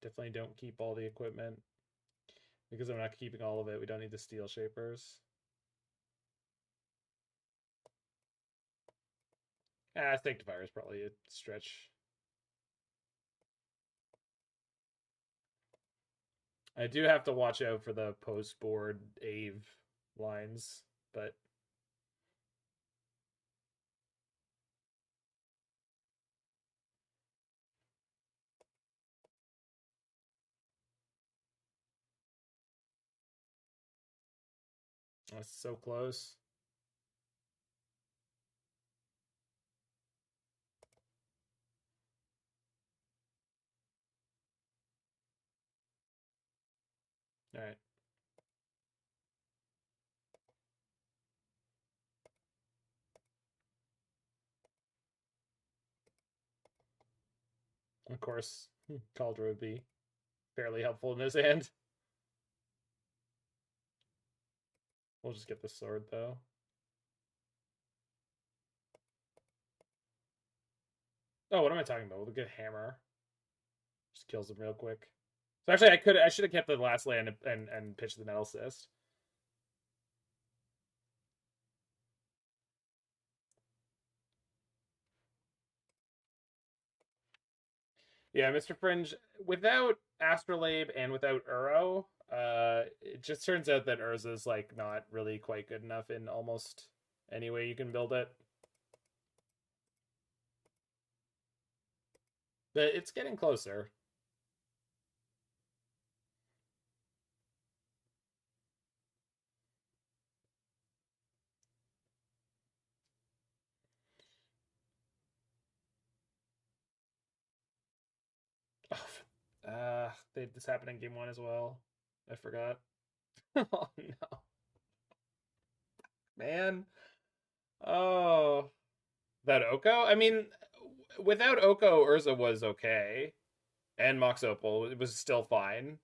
Definitely don't keep all the equipment, because I'm not keeping all of it. We don't need the Steelshapers. Sanctifier is probably a stretch. I do have to watch out for the post-board Ave lines, but... That's so close. All right. Of course, Kaldra would be fairly helpful in this hand. We'll just get the sword, though. Oh, what am I talking about? We'll get Hammer. Just kills him real quick. So actually, I should have kept the last land and pitched the Nettlecyst. Yeah, Mr. Fringe, without Astrolabe and without Uro, it just turns out that Urza's like not really quite good enough in almost any way you can build it. But it's getting closer. This happened in game 1 as well. I forgot. Oh no, man. Oh, that Oko. I mean, without Oko, Urza was okay, and Mox Opal, it was still fine.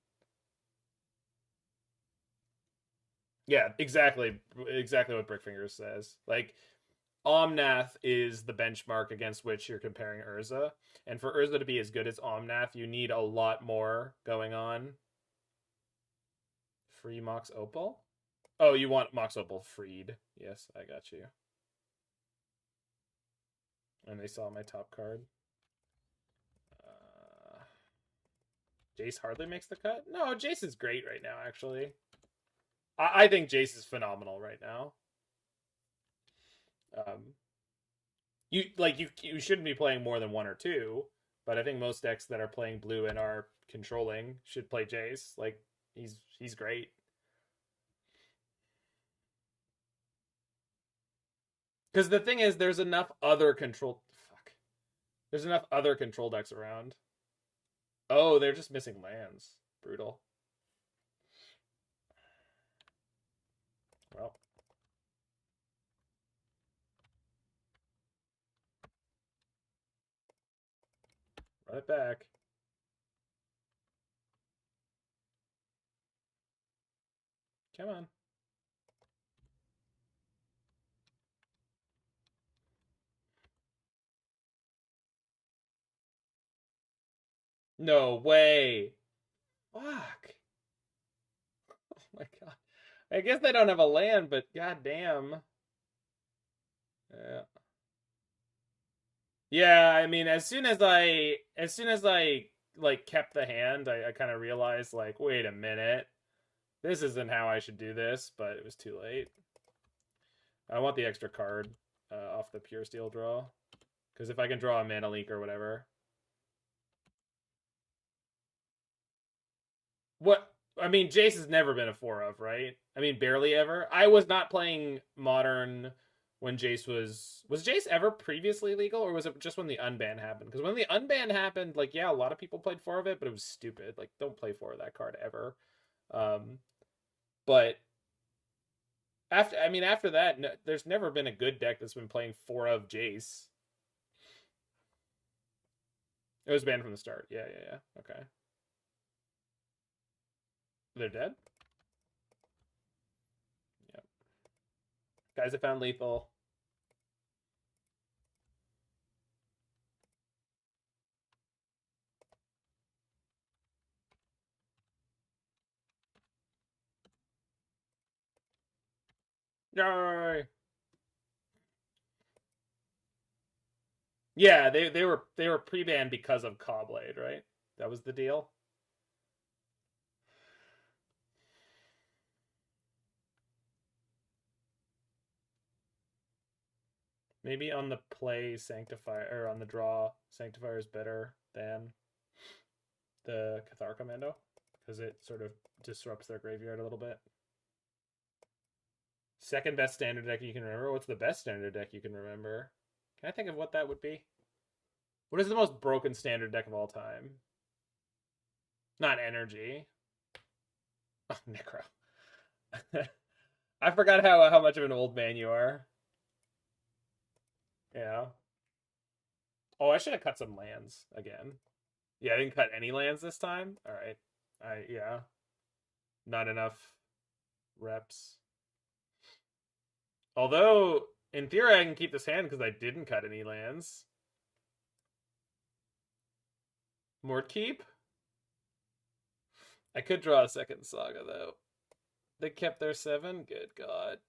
Yeah, exactly what Brickfingers says. Like, Omnath is the benchmark against which you're comparing Urza, and for Urza to be as good as Omnath, you need a lot more going on. Free Mox Opal? Oh, you want Mox Opal freed. Yes, I got you. And they saw my top card. Jace hardly makes the cut? No, Jace is great right now, actually. I think Jace is phenomenal right now. You shouldn't be playing more than 1 or 2, but I think most decks that are playing blue and are controlling should play Jace. Like, he's great. Because the thing is, there's enough other control. There's enough other control decks around. Oh, they're just missing lands. Brutal. Well. Run it back. Come on. No way. Fuck. Oh my god. I guess they don't have a land, but goddamn. Yeah. Yeah, I mean, as soon as I like kept the hand, I kind of realized like, wait a minute, this isn't how I should do this, but it was too late. I want the extra card off the Puresteel draw, because if I can draw a mana leak or whatever. What I mean, Jace has never been a 4 of, right? I mean, barely ever. I was not playing Modern when Jace was Jace ever previously legal, or was it just when the unban happened? Because when the unban happened, like, yeah, a lot of people played 4 of it, but it was stupid. Like, don't play 4 of that card ever. But after that, no, there's never been a good deck that's been playing 4 of Jace. It was banned from the start. Yeah. Okay. They're dead? Yep. Guys, I found lethal. Yay! Yeah, they were pre-banned because of Cobblade, right? That was the deal. Maybe on the play Sanctifier, or on the draw Sanctifier is better than the Cathar Commando, because it sort of disrupts their graveyard a little bit. Second best standard deck you can remember? What's the best standard deck you can remember? Can I think of what that would be? What is the most broken standard deck of all time? Not energy. Oh, Necro. I forgot how much of an old man you are. Yeah. Oh, I should have cut some lands again. Yeah, I didn't cut any lands this time. All right. Yeah. Not enough reps. Although, in theory, I can keep this hand because I didn't cut any lands. Mort Keep? I could draw a second Saga, though. They kept their 7? Good God.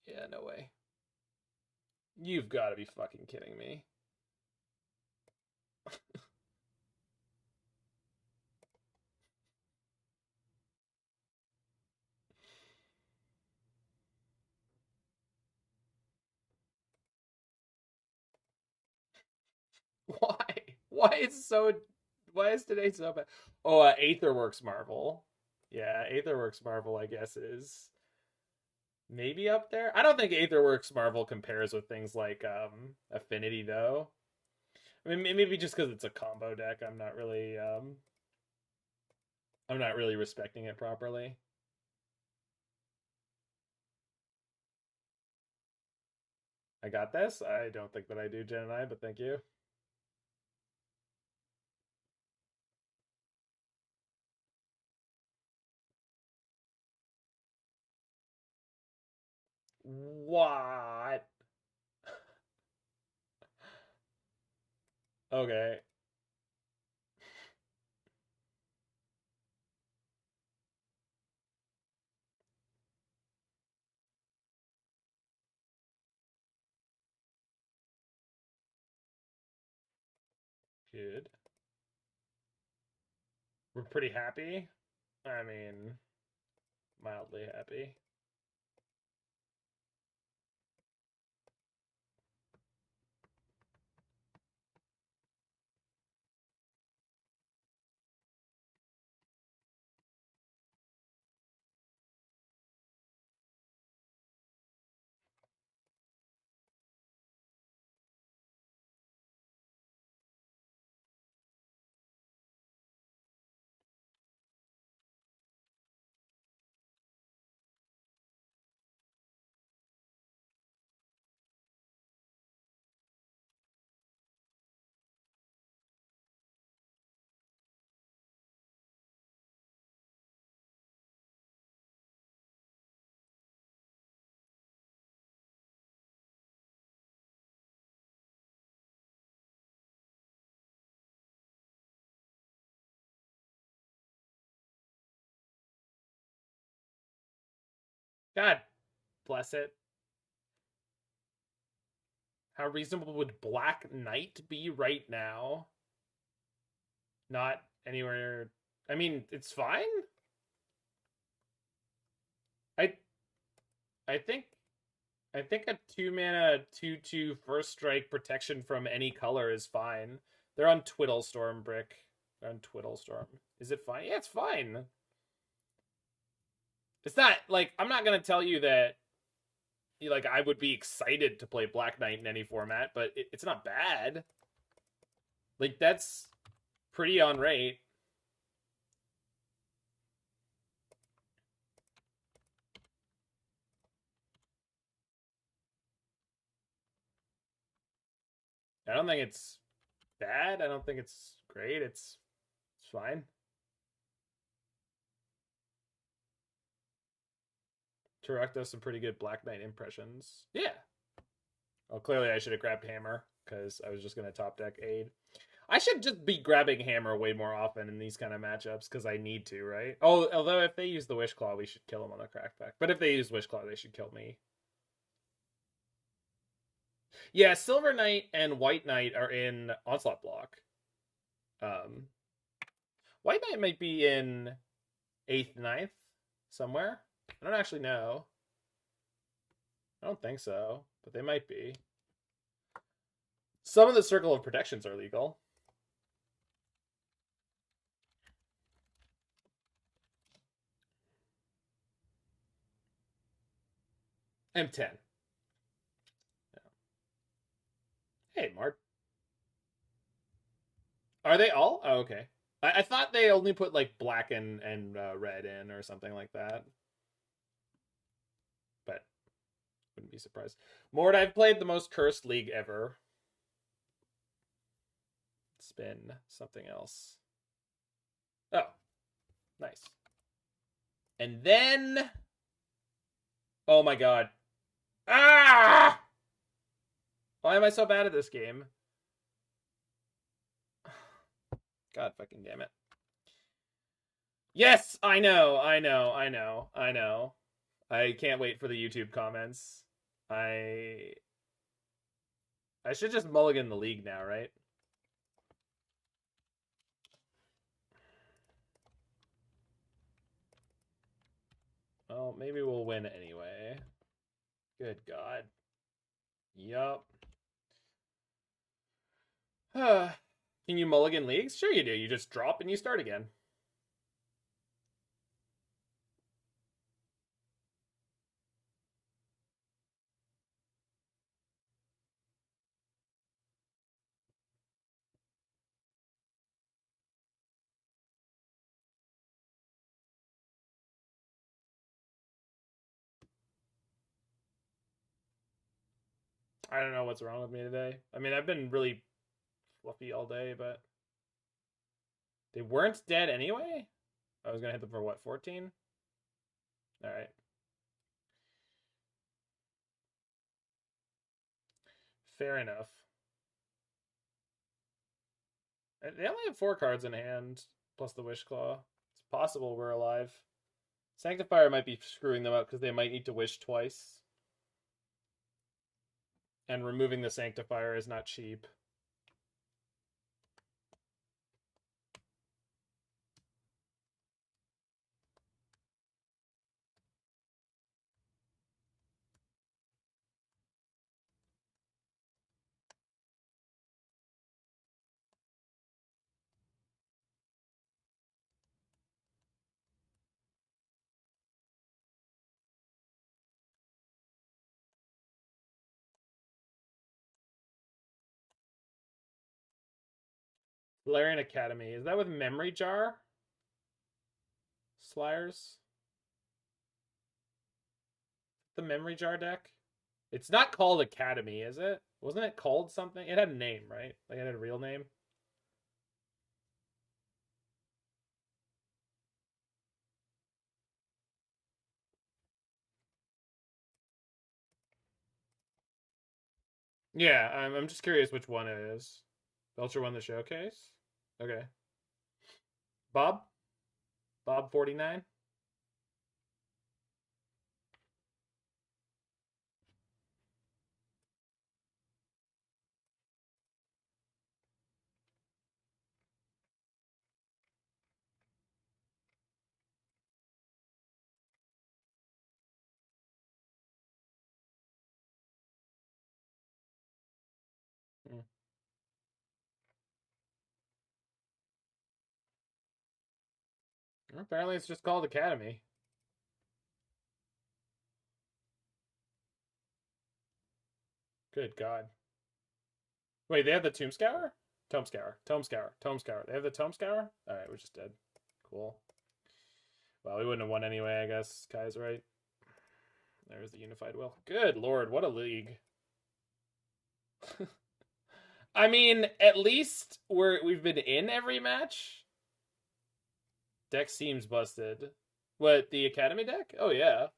Yeah, no way. You've got to be fucking kidding me. Why? Why is today so bad? Oh, Aetherworks Marvel. Yeah, Aetherworks Marvel, I guess, is maybe up there. I don't think Aetherworks Marvel compares with things like Affinity though. I mean, maybe just because it's a combo deck, I'm not really respecting it properly. I got this. I don't think that I do, Jen and I, but thank you. What? Okay. Good. We're pretty happy. I mean, mildly happy. God bless it. How reasonable would Black Knight be right now? Not anywhere. I mean, it's fine. I I think a 2-mana 2/2 first strike protection from any color is fine. They're on Twiddlestorm, Brick. They're on Twiddlestorm. Is it fine? Yeah, it's fine. It's not like I'm not gonna tell you that like I would be excited to play Black Knight in any format, but it's not bad. Like that's pretty on rate. I don't think it's bad. I don't think it's great. It's fine. Turok does some pretty good Black Knight impressions. Yeah. Well, clearly I should have grabbed Hammer because I was just going to top deck Aid. I should just be grabbing Hammer way more often in these kind of matchups because I need to, right? Oh, although if they use the Wish Claw, we should kill them on the crackback. But if they use Wish Claw, they should kill me. Yeah, Silver Knight and White Knight are in Onslaught block. White Knight might be in 8th, 9th somewhere. I don't actually know. I don't think so, but they might be. Some of the Circle of Protections are legal. M10. Yeah. Hey, Mart. Are they all? Oh, okay. I thought they only put like black and red in or something like that. But wouldn't be surprised. Mort, I've played the most cursed league ever. It's been something else. Oh, nice. And then, oh my god. Ah! Why am I so bad at this game? God fucking damn it. Yes, I know. I can't wait for the YouTube comments. I should just mulligan the league now, right? Well, maybe we'll win anyway. Good God. Yup. Can you mulligan leagues? Sure you do. You just drop and you start again. I don't know what's wrong with me today. I mean, I've been really fluffy all day, but they weren't dead anyway? I was going to hit them for what, 14? All right. Fair enough. They only have 4 cards in hand, plus the Wish Claw. It's possible we're alive. Sanctifier might be screwing them up because they might need to wish twice. And removing the Sanctifier is not cheap. Valerian Academy. Is that with Memory Jar? Slyers? The Memory Jar deck? It's not called Academy, is it? Wasn't it called something? It had a name, right? Like it had a real name? Yeah, I'm just curious which one it is. Belcher won the showcase? Okay. Bob? Bob 49? Hmm. Apparently it's just called Academy. Good God. Wait, they have the Tomb Scour? Tome Scour. Tome Scour. Tome Scour. They have the Tome Scour? Alright, we're just dead. Cool. Well, we wouldn't have won anyway, I guess. Kai's right. There's the Unified Will. Good Lord, what a league. I mean, at least we've been in every match. Deck seems busted. What, the Academy deck? Oh, yeah.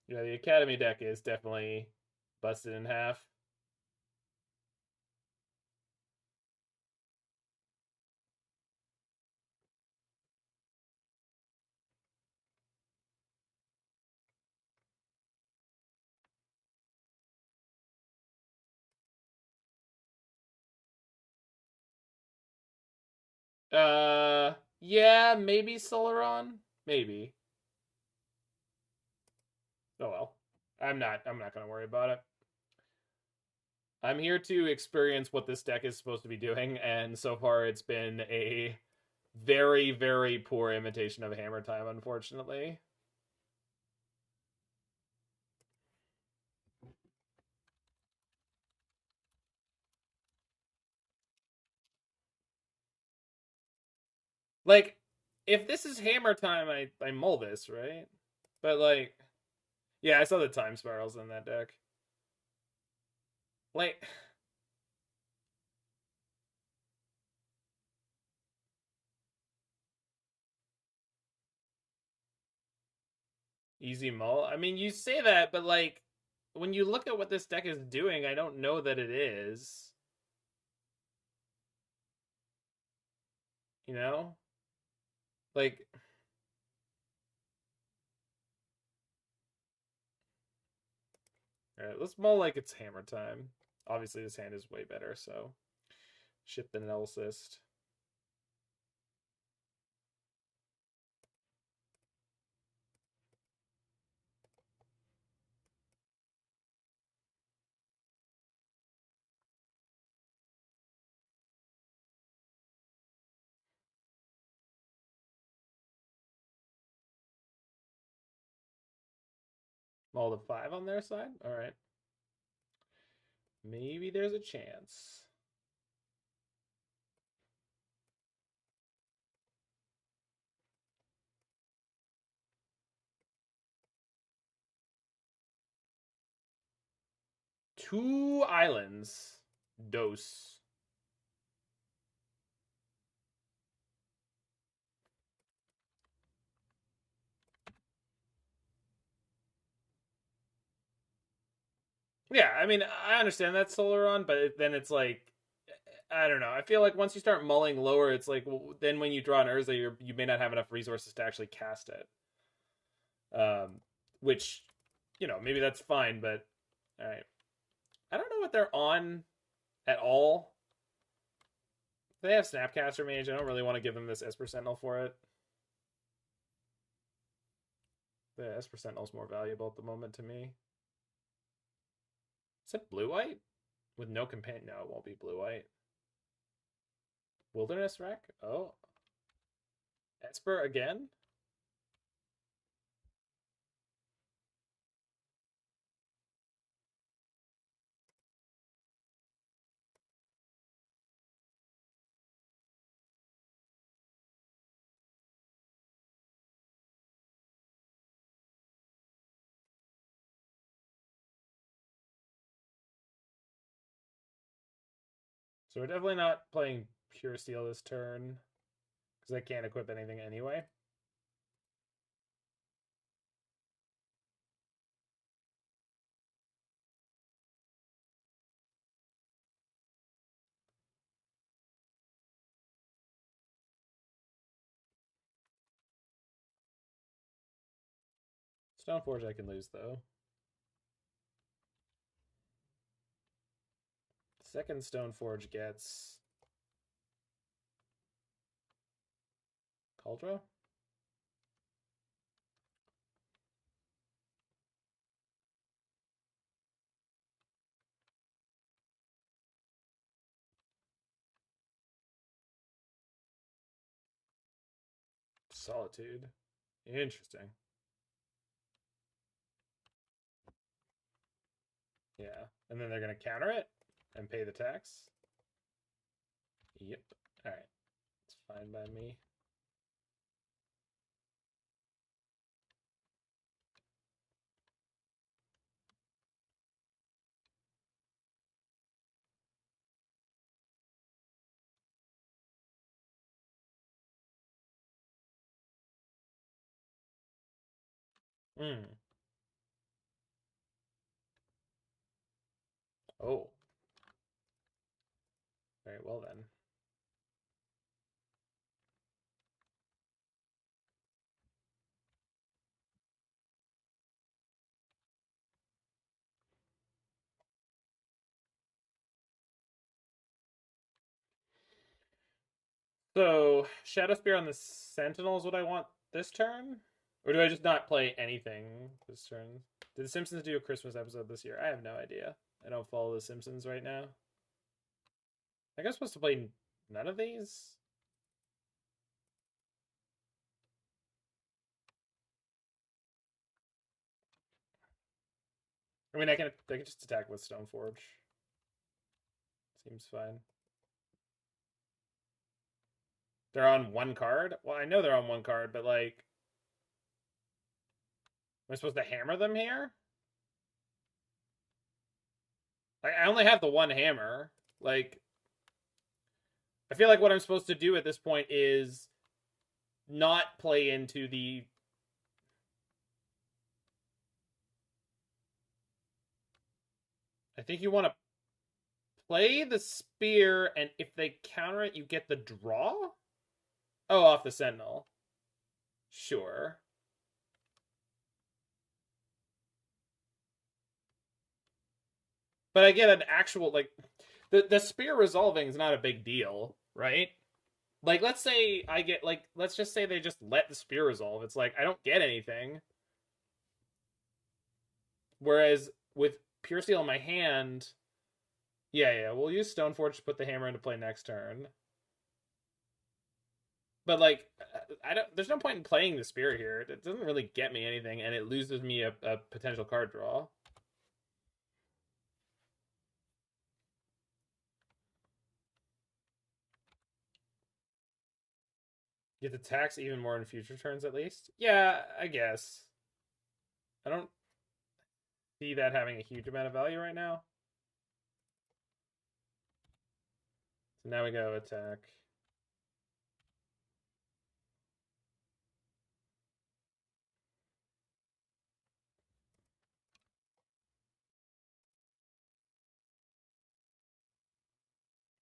Yeah, the Academy deck is definitely busted in half. Yeah, maybe Solaron. Maybe. Oh well. I'm not gonna worry about it. I'm here to experience what this deck is supposed to be doing, and so far it's been a very, very poor imitation of Hammer Time, unfortunately. Like, if this is Hammer Time, I mull this, right? But like, yeah, I saw the Time Spirals in that deck. Like, easy mull. I mean, you say that, but like, when you look at what this deck is doing, I don't know that it is. You know? Like, alright, let's mull like it's hammer time. Obviously, this hand is way better, so ship the Nettlecyst. All the 5 on their side? Alright. Maybe there's a chance. Two islands. Dose. Yeah, I mean, I understand that Solaron, but then it's like, I don't know. I feel like once you start mulling lower, it's like, well, then when you draw an Urza, you may not have enough resources to actually cast it. Which, you know, maybe that's fine, but all right. I don't know what they're on at all. They have Snapcaster Mage. I don't really want to give them this Esper Sentinel for it. The Esper Sentinel's more valuable at the moment to me. Is it blue-white? With no companion? No, it won't be blue-white. Wilderness Wreck? Oh. Esper again? So we're definitely not playing Puresteel this turn, because I can't equip anything anyway. Stoneforge I can lose, though. Second Stoneforge gets Kaldra? Solitude. Interesting. Yeah. And then they're going to counter it and pay the tax. Yep. All right. It's fine by me. Hmm. Oh. Very well then. So, Shadowspear on the Sentinel is what I want this turn? Or do I just not play anything this turn? Did The Simpsons do a Christmas episode this year? I have no idea. I don't follow The Simpsons right now. I think I'm supposed to play none of these? I mean, I can just attack with Stoneforge. Seems fine. They're on one card? Well, I know they're on one card, but like... Am I supposed to hammer them here? Like, I only have the one hammer. Like... I feel like what I'm supposed to do at this point is not play into the... I think you want to play the spear, and if they counter it, you get the draw? Oh, off the Sentinel. Sure. But I get an actual, like, the spear resolving is not a big deal, right? Like, let's say I get, like, let's just say they just let the spear resolve. It's like, I don't get anything. Whereas with Puresteel in my hand, yeah, we'll use Stoneforge to put the hammer into play next turn. But, like, there's no point in playing the spear here. It doesn't really get me anything, and it loses me a potential card draw. Get the tax even more in future turns, at least? Yeah, I guess. I don't see that having a huge amount of value right now. So now we go attack.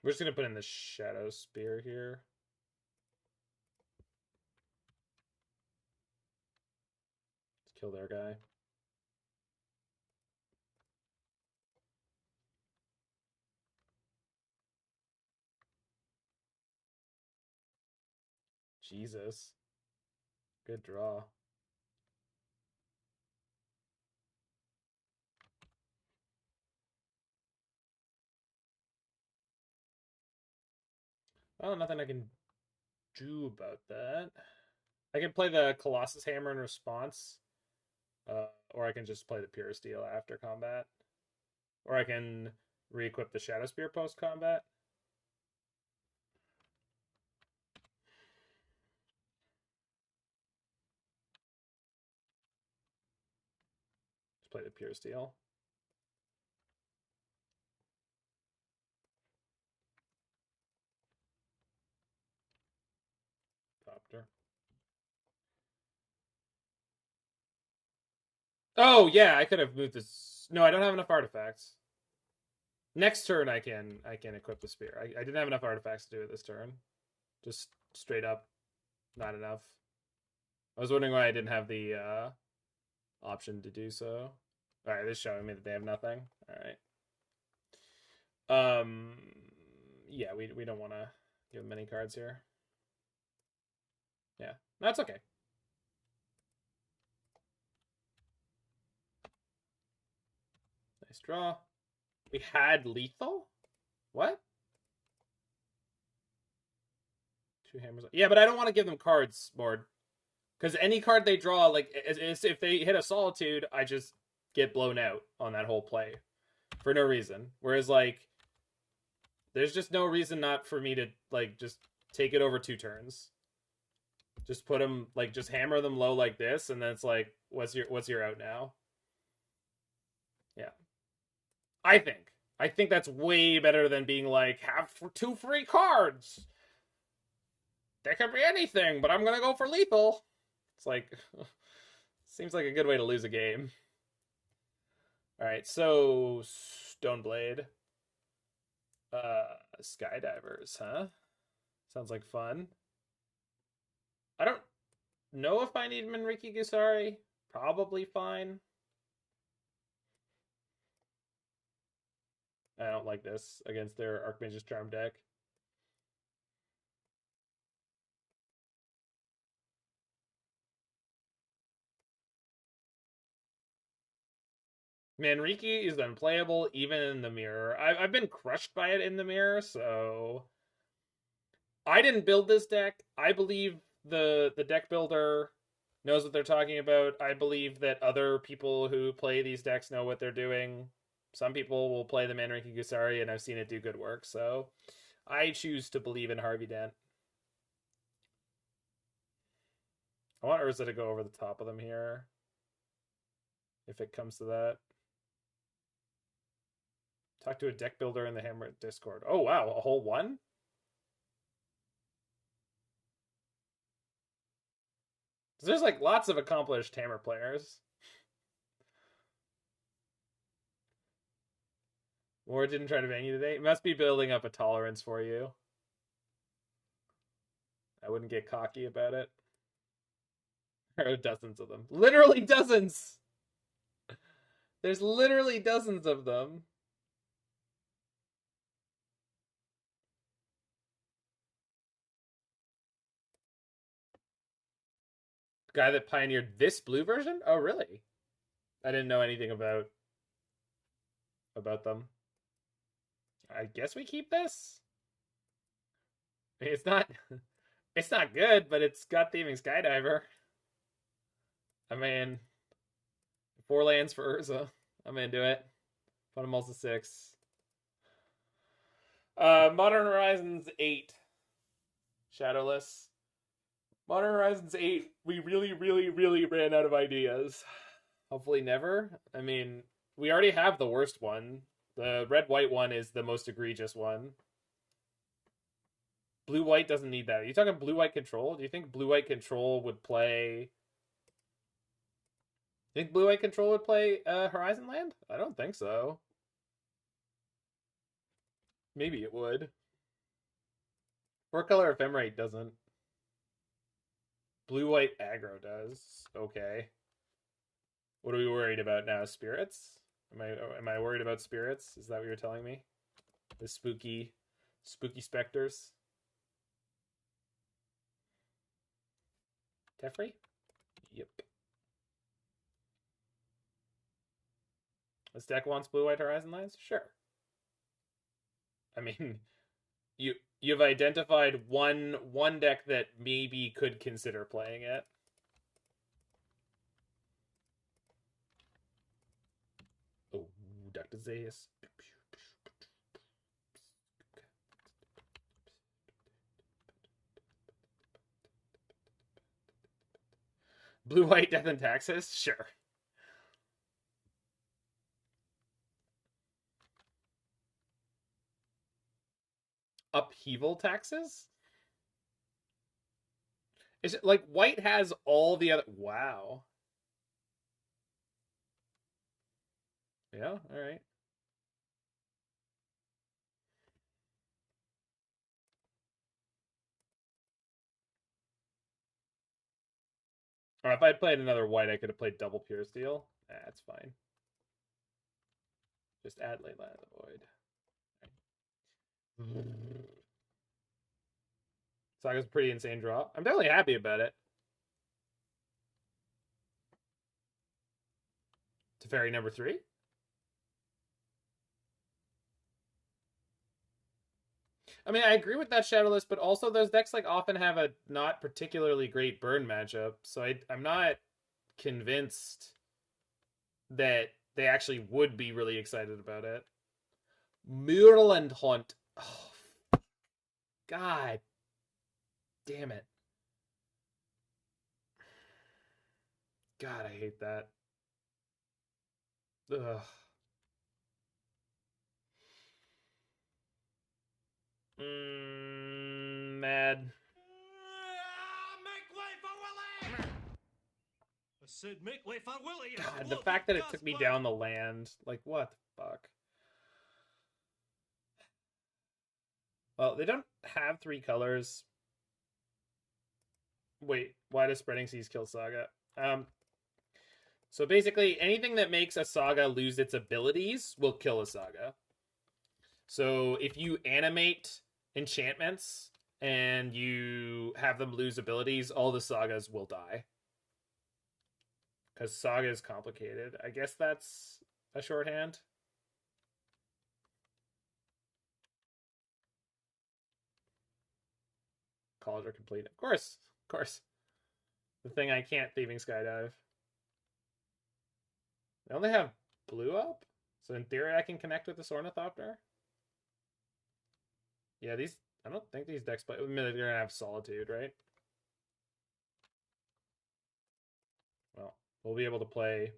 We're just going to put in the Shadowspear here. Let's kill their guy. Jesus. Good draw. Well, nothing I can do about that. I can play the Colossus Hammer in response. Or I can just play the Puresteel after combat. Or I can re-equip the Shadowspear post-combat. Just play the Puresteel. Ornithopter. Oh, yeah, I could have moved this. No, I don't have enough artifacts. Next turn, I can equip the spear. I didn't have enough artifacts to do it this turn. Just straight up, not enough. I was wondering why I didn't have the option to do so. All right, this is showing me that they have nothing. All right. Yeah, we don't want to give them any cards here. Yeah, that's okay. Nice draw. We had lethal? What? Two hammers. Yeah, but I don't want to give them cards, Mord. Because any card they draw, like, if they hit a Solitude, I just get blown out on that whole play. For no reason. Whereas, like, there's just no reason not for me to, like, just take it over 2 turns. Just put them, like, just hammer them low like this, and then it's like, what's your out now? Yeah. I think that's way better than being like, have 2 free cards. There could be anything, but I'm gonna go for lethal. It's like, seems like a good way to lose a game. All right, so Stoneblade, Skydivers, huh? Sounds like fun. I don't know if I need Manriki-Gusari. Probably fine. I don't like this against their Archmage's Charm deck. Manriki is unplayable even in the mirror. I've been crushed by it in the mirror, so I didn't build this deck. I believe the deck builder knows what they're talking about. I believe that other people who play these decks know what they're doing. Some people will play the Manriki-Gusari, and I've seen it do good work, so I choose to believe in Harvey Dent. I want Urza to go over the top of them here, if it comes to that. Talk to a deck builder in the Hammer Discord. Oh, wow, a whole one? There's, like, lots of accomplished Hammer players. War didn't try to bang you today. Must be building up a tolerance for you. I wouldn't get cocky about it. There are dozens of them. Literally dozens! There's literally dozens of them. Guy that pioneered this blue version? Oh, really? I didn't know anything about them. I guess we keep this. It's not it's not good, but it's got Thieving Skydiver. I mean, 4 lands for Urza. I'm into it. Fundamentals of 6. Modern Horizons 8. Shadowless. Modern Horizons 8, we really, really, really ran out of ideas. Hopefully never. I mean, we already have the worst one. The red-white one is the most egregious one. Blue-white doesn't need that. Are you talking blue-white control? Do you think blue-white control would play... Think blue-white control would play Horizon Land? I don't think so. Maybe it would. 4-color Ephemerate doesn't. Blue-white aggro does. Okay. What are we worried about now? Spirits? Am I worried about spirits? Is that what you're telling me? The spooky specters? Teferi? Yep. This deck wants blue-white Horizon lands? Sure. I mean, you've identified one deck that maybe could consider playing it. Oh, Dr. Zayas. Blue-white Death and Taxes? Sure. Upheaval Taxes? Is it like white has all the other... Wow. Yeah, alright. Or if I'd played another white, I could have played double Puresteel. That's fine. Just add Leyline of the Void. Saga's a pretty insane draw. I'm definitely happy about it. Teferi number 3. I mean, I agree with that Shadowless, but also those decks like often have a not particularly great burn matchup, so I'm not convinced that they actually would be really excited about it. Murland Hunt. Oh, God damn it. God, I hate that. Ugh. Mad. Make way for Willie! I said make way for Willie! God, the fact that it took me down the land. Like, what the fuck? Well, they don't have 3 colors. Wait, why does Spreading Seas kill Saga? So basically, anything that makes a Saga lose its abilities will kill a Saga. So if you animate enchantments and you have them lose abilities, all the Sagas will die. Because Saga is complicated. I guess that's a shorthand. Kaldra Compleat. Of course. Of course. The thing I can't Thieving Skydive. They only have blue up? So in theory I can connect with this Ornithopter? Yeah, these... I don't think these decks play... I mean, they're going to have Solitude, right? Well, we'll be able to play...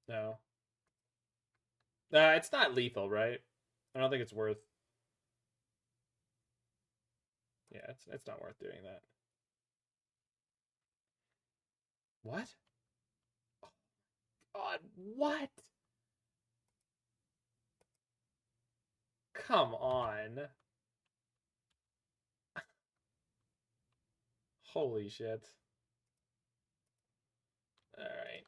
No. It's not lethal, right? I don't think it's worth... Yeah, it's not worth doing that. What? Oh, God, what? Come on. Holy shit. Alright.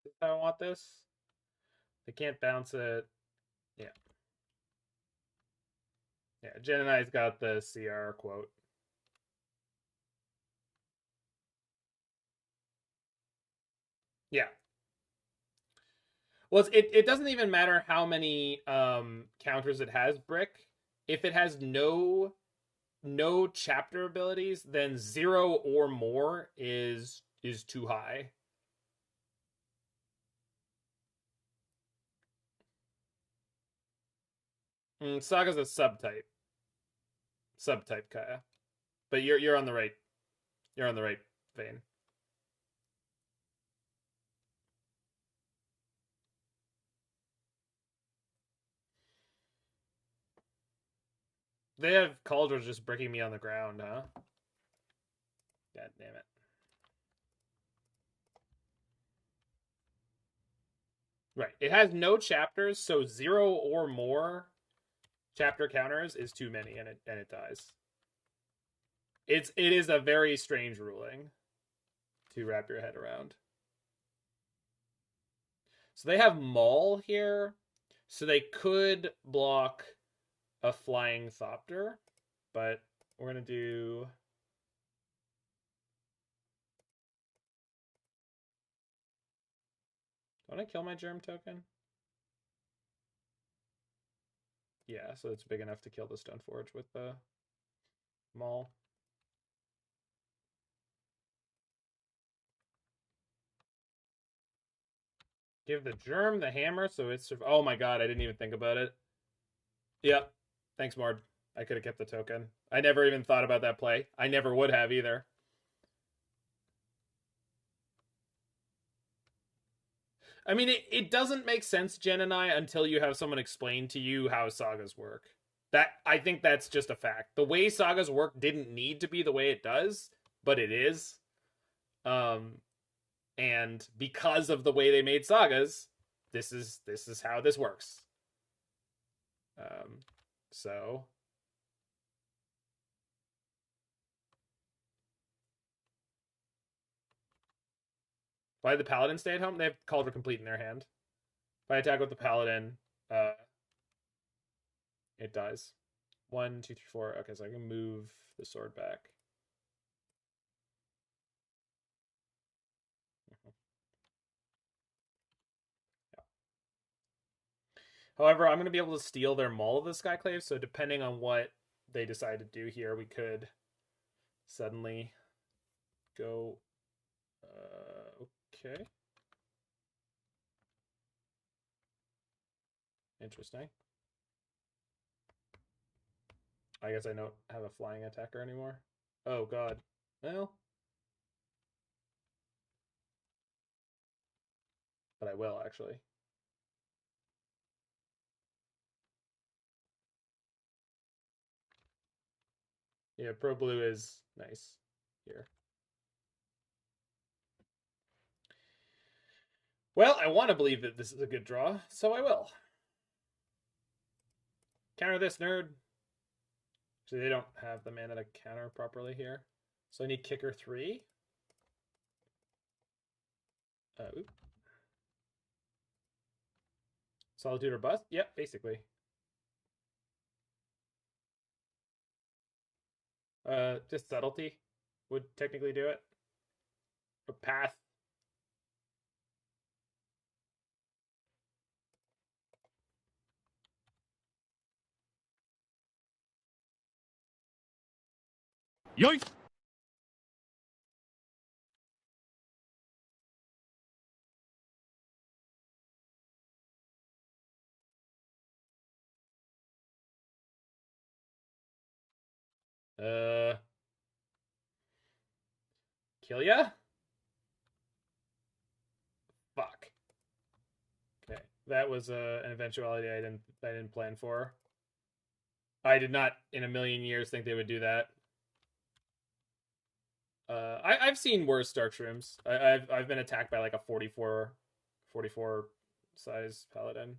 Is that how I want this? They can't bounce it. Yeah. Yeah, Jen and I's got the CR quote. Yeah. Well, it doesn't even matter how many counters it has, Brick. If it has no chapter abilities, then 0 or more is too high. Saga's a subtype. Subtype Kaya. But you're on the right vein. They have Kaldra just bricking me on the ground, huh? God damn it. Right. It has no chapters, so 0 or more chapter counters is too many, and it dies. It is a very strange ruling to wrap your head around. So they have Maul here, so they could block a Flying Thopter, but we're gonna do. Don't I kill my Germ token? Yeah, so it's big enough to kill the Stoneforge with the Maul. Give the Germ the hammer, so it's. Oh my god, I didn't even think about it. Yep. Thanks, Mord. I could have kept the token. I never even thought about that play. I never would have either. I mean, it doesn't make sense, Jen and I, until you have someone explain to you how sagas work. I think that's just a fact. The way sagas work didn't need to be the way it does, but it is. And because of the way they made sagas, this is how this works. So why did the Paladin stay at home? They have Kaldra Compleat in their hand. If I attack with the Paladin, it dies. 1, 2, 3, 4. Okay, so I can move the sword back. Yeah. However, I'm going to be able to steal their Maul of the Skyclave, so depending on what they decide to do here, we could suddenly go. Okay. Interesting. I guess I don't have a flying attacker anymore. Oh, God. Well. But I will, actually. Yeah, Pro Blue is nice here. Well, I want to believe that this is a good draw, so I will. Counter this, nerd. So they don't have the mana to counter properly here. So I need kicker 3. Solitude or bust? Yep, basically. Just subtlety would technically do it. A path. Yikes! Kill ya? Fuck. Okay, that was an eventuality I didn't plan for. I did not in a million years think they would do that. I've seen worse Dark Shrooms. I've been attacked by like a 44 size paladin.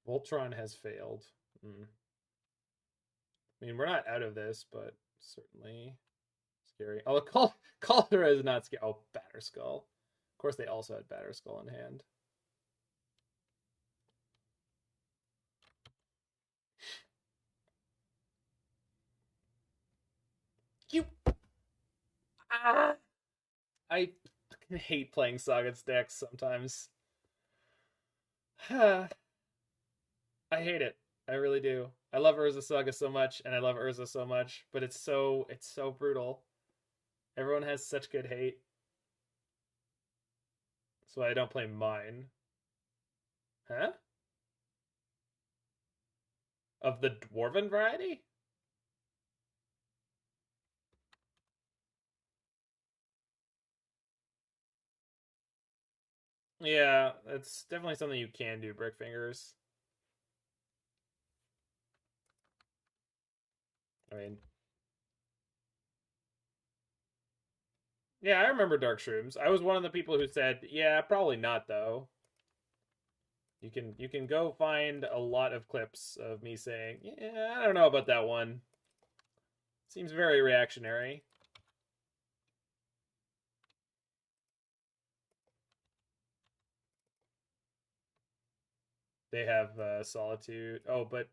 Voltron has failed. I mean, we're not out of this, but certainly scary. Oh, Kaldra is not scary. Oh, Batterskull. Of course, they also had Batterskull in hand. You. Ah. I hate playing Saga's decks sometimes. I hate it. I really do. I love Urza Saga so much, and I love Urza so much, but it's so brutal. Everyone has such good hate. That's why I don't play mine. Huh? Of the Dwarven variety? Yeah, that's definitely something you can do, Brick Fingers. I mean, yeah, I remember Dark Shrooms. I was one of the people who said, yeah, probably not though. You can go find a lot of clips of me saying, yeah, I don't know about that one. Seems very reactionary. They have Solitude. Oh, but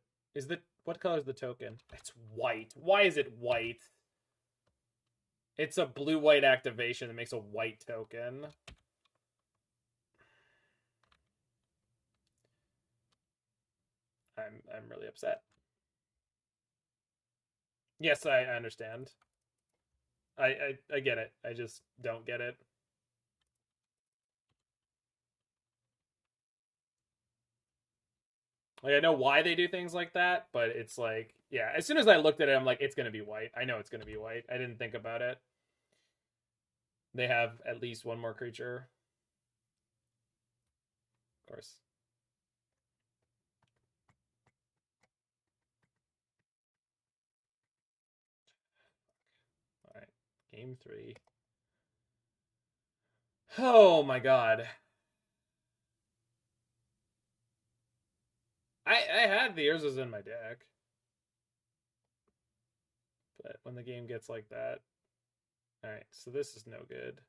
what color is the token? It's white. Why is it white? It's a blue-white activation that makes a white token. I'm really upset. Yes, I understand. I get it. I just don't get it. Like, I know why they do things like that, but it's like, yeah, as soon as I looked at it, I'm like, it's going to be white. I know it's going to be white. I didn't think about it. They have at least one more creature. Of course. All right. Game 3. Oh my god. I had the Urzas in my deck. But when the game gets like that. Alright, so this is no good.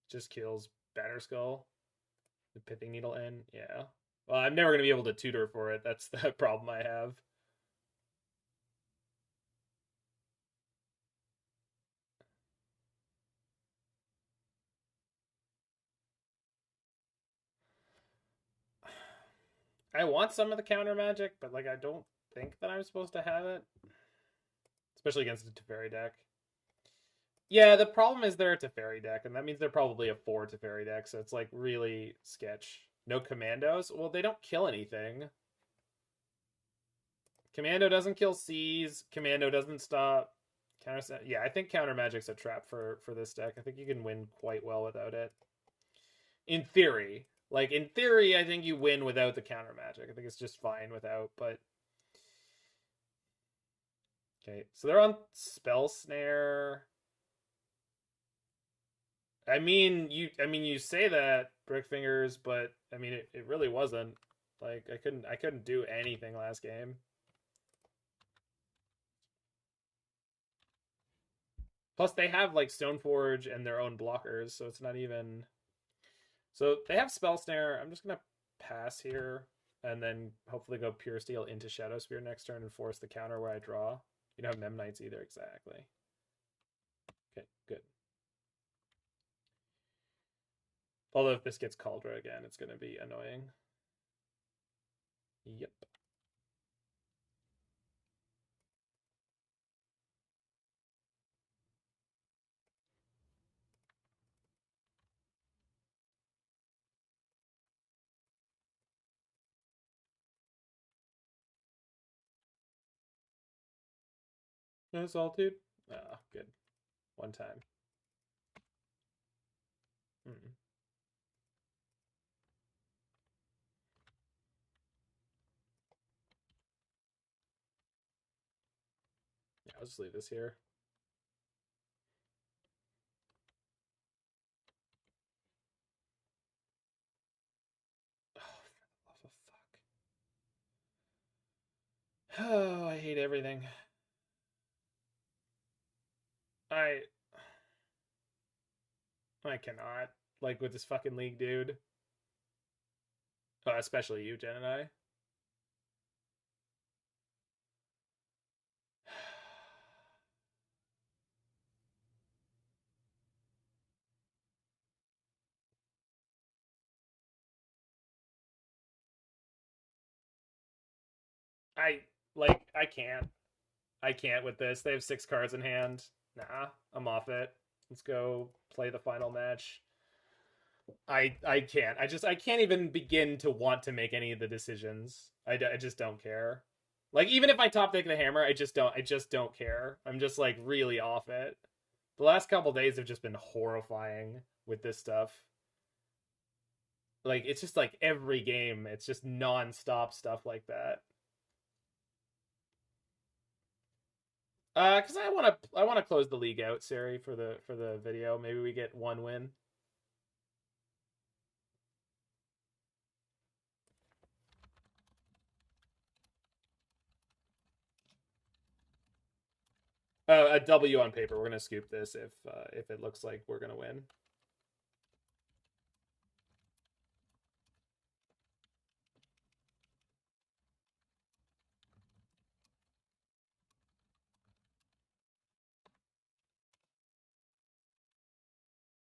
Just kills Batterskull. The Pithing Needle in. Yeah. Well, I'm never going to be able to tutor for it. That's the problem I have. I want some of the counter magic, but like I don't think that I'm supposed to have it. Especially against a Teferi deck. Yeah, the problem is they're a Teferi deck, and that means they're probably a 4 Teferi deck, so it's like really sketch. No commandos? Well, they don't kill anything. Commando doesn't kill seas. Commando doesn't stop. Yeah, I think counter magic's a trap for this deck. I think you can win quite well without it. In theory. Like, in theory, I think you win without the counter magic. I think it's just fine without, but... Okay, so they're on Spell Snare. I mean, you say that, Brickfingers, but I mean, it really wasn't. Like, I couldn't do anything last game. Plus, they have like Stoneforge and their own blockers, so it's not even. So they have Spell Snare. I'm just gonna pass here, and then hopefully go Puresteel into Shadowspear next turn and force the counter where I draw. You don't have Mem Knights either, exactly. Okay, good. Although if this gets Kaldra again, it's gonna be annoying. Yep. No Solitude? Ah, good. One time. I'll just leave this here. Oh, I hate everything. I cannot. Like, with this fucking league, dude. Especially you, Jen and I. I can't. I can't with this. They have 6 cards in hand. Nah, I'm off it. Let's go play the final match. I can't. I can't even begin to want to make any of the decisions. I just don't care. Like, even if I top deck the hammer, I just don't care. I'm just like really off it. The last couple days have just been horrifying with this stuff. Like, it's just like every game, it's just non-stop stuff like that. Because I want to close the league out, Sari, for the video. Maybe we get 1 win. A W on paper. We're gonna scoop this if it looks like we're gonna win.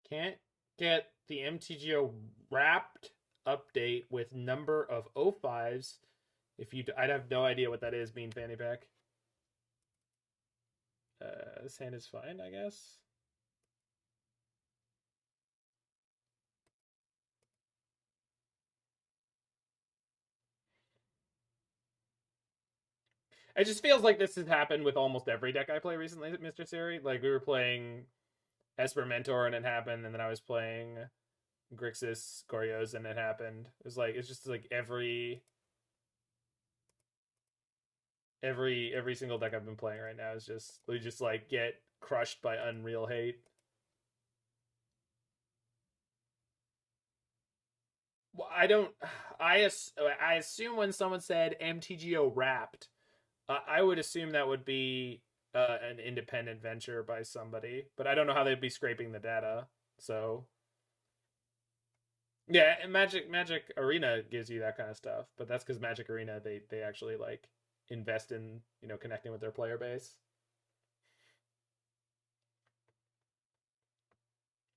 Can't get the MTGO wrapped update with number of O5s. If you, I'd have no idea what that is. Mean fanny pack. This hand is fine, I guess. It just feels like this has happened with almost every deck I play recently, Mr. Siri. Like, we were playing Esper Mentor and it happened, and then I was playing Grixis Goryo's and it happened. It's just like every single deck I've been playing right now is just, we just like get crushed by unreal hate. Well, I assume when someone said MTGO wrapped, I would assume that would be an independent venture by somebody, but I don't know how they'd be scraping the data. So yeah, Magic Arena gives you that kind of stuff, but that's because Magic Arena they actually like invest in, you know, connecting with their player base.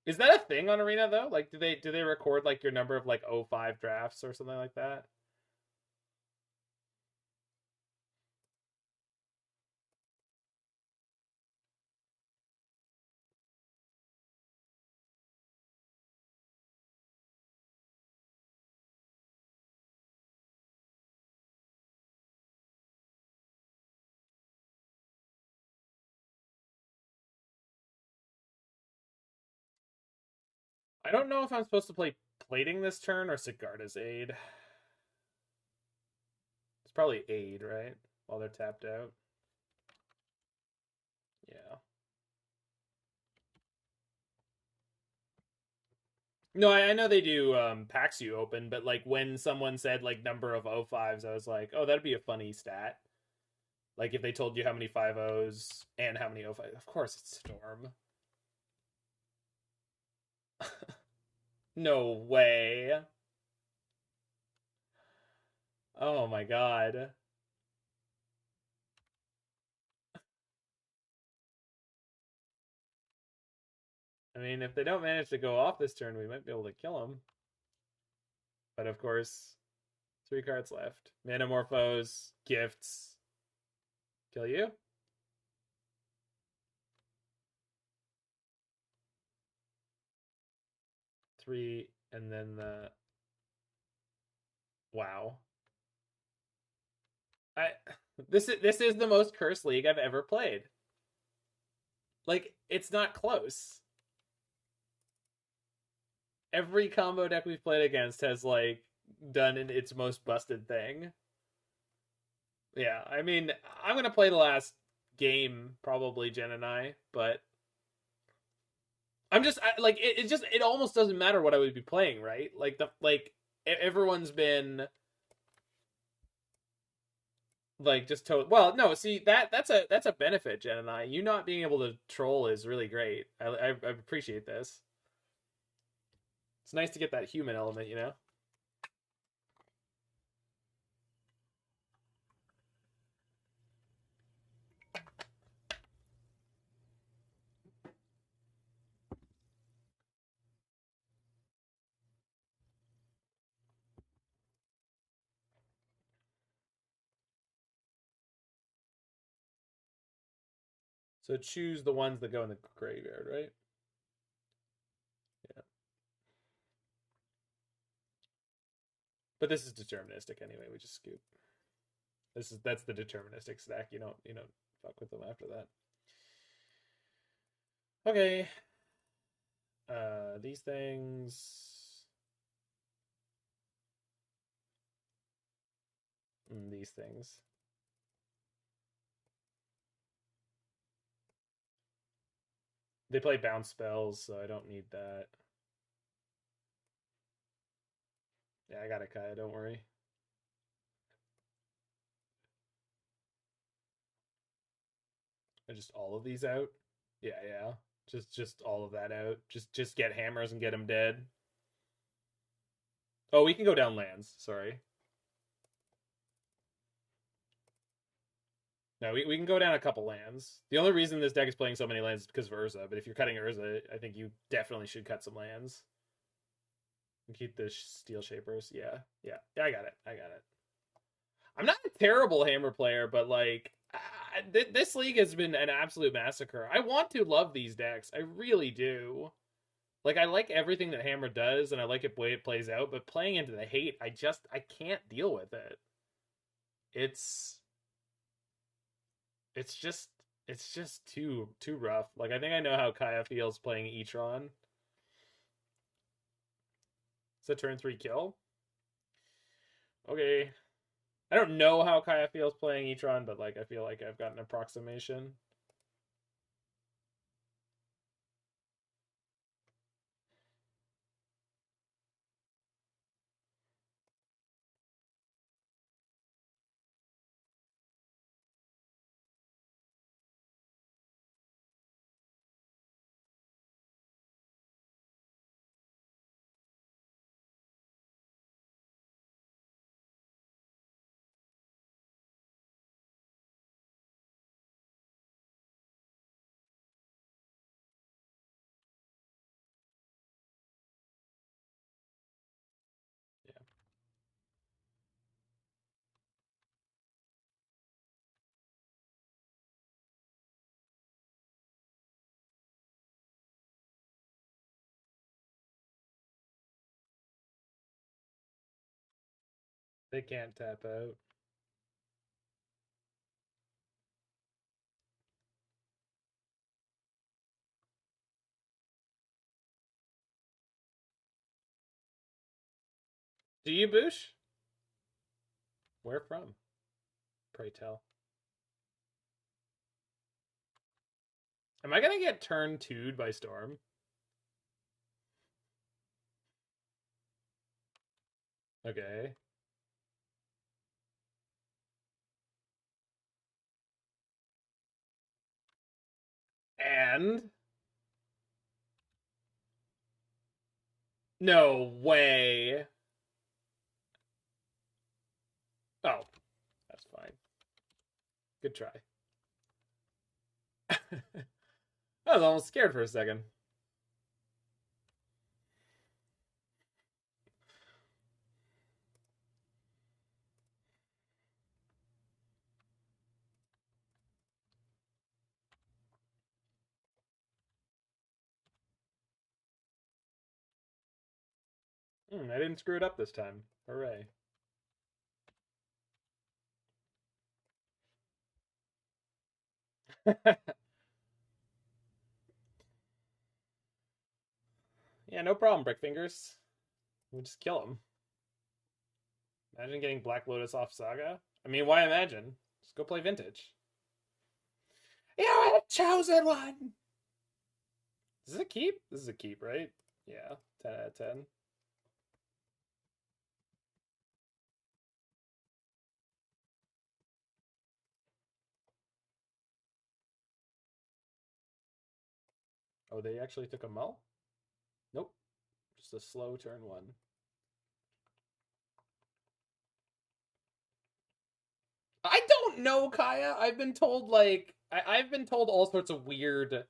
Is that a thing on Arena though? Like, do they record like your number of like 05 drafts or something like that? I don't know if I'm supposed to play Plating this turn or Sigarda's Aid. It's probably Aid, right? While they're tapped out. Yeah. No, I know they do packs you open, but like when someone said like number of O5s, I was like, oh, that'd be a funny stat. Like if they told you how many 5-0s and how many O5s. Of course it's Storm. No way. Oh my god. I mean, if they don't manage to go off this turn, we might be able to kill them. But of course, 3 cards left. Manamorphose, gifts. Kill you? Three, and then the... Wow. This is the most cursed league I've ever played. Like, it's not close. Every combo deck we've played against has like done its most busted thing. Yeah, I mean, I'm gonna play the last game, probably, Jen and I, but I'm just like it almost doesn't matter what I would be playing, right? Like everyone's been like just well, no, see that's a benefit, Jen and I. You not being able to troll is really great. I appreciate this. It's nice to get that human element, you know. So choose the ones that go in the graveyard, right? Yeah. But this is deterministic anyway. We just scoop. That's the deterministic stack. You don't fuck with them after that. Okay. These things. These things. They play bounce spells, so I don't need that. Yeah, I got it, Kaya. Don't worry. Are just all of these out? Yeah. Just all of that out. Just get hammers and get them dead. Oh, we can go down lands. Sorry. No, we can go down a couple lands. The only reason this deck is playing so many lands is because of Urza, but if you're cutting Urza, I think you definitely should cut some lands. And keep the Steelshapers. Yeah, I got it. I'm not a terrible hammer player, but like this league has been an absolute massacre. I want to love these decks. I really do. Like I like everything that Hammer does, and I like the way it plays out. But playing into the hate, I can't deal with it. It's just too rough. Like I think I know how Kaya feels playing Etron. It's a turn 3 kill. Okay. I don't know how Kaya feels playing Etron, but like I feel like I've got an approximation. Yeah. They can't tap out. Do you, Boosh? Where from? Pray tell. Am I gonna get turn 2'd by Storm? Okay. And no way. Oh, that's fine. Good try. I was almost scared for a second. I didn't screw it up this time. Hooray. Yeah, no problem, Brickfingers. We'll just kill him. Imagine getting Black Lotus off Saga. I mean, why imagine? Just go play Vintage. You're a chosen one! Is this a keep? This is a keep, right? Yeah, 10 out of 10. Oh, they actually took a mull? Nope. Just a slow turn 1. I don't know, Kaya. I've been told, like, I've been told all sorts of weird...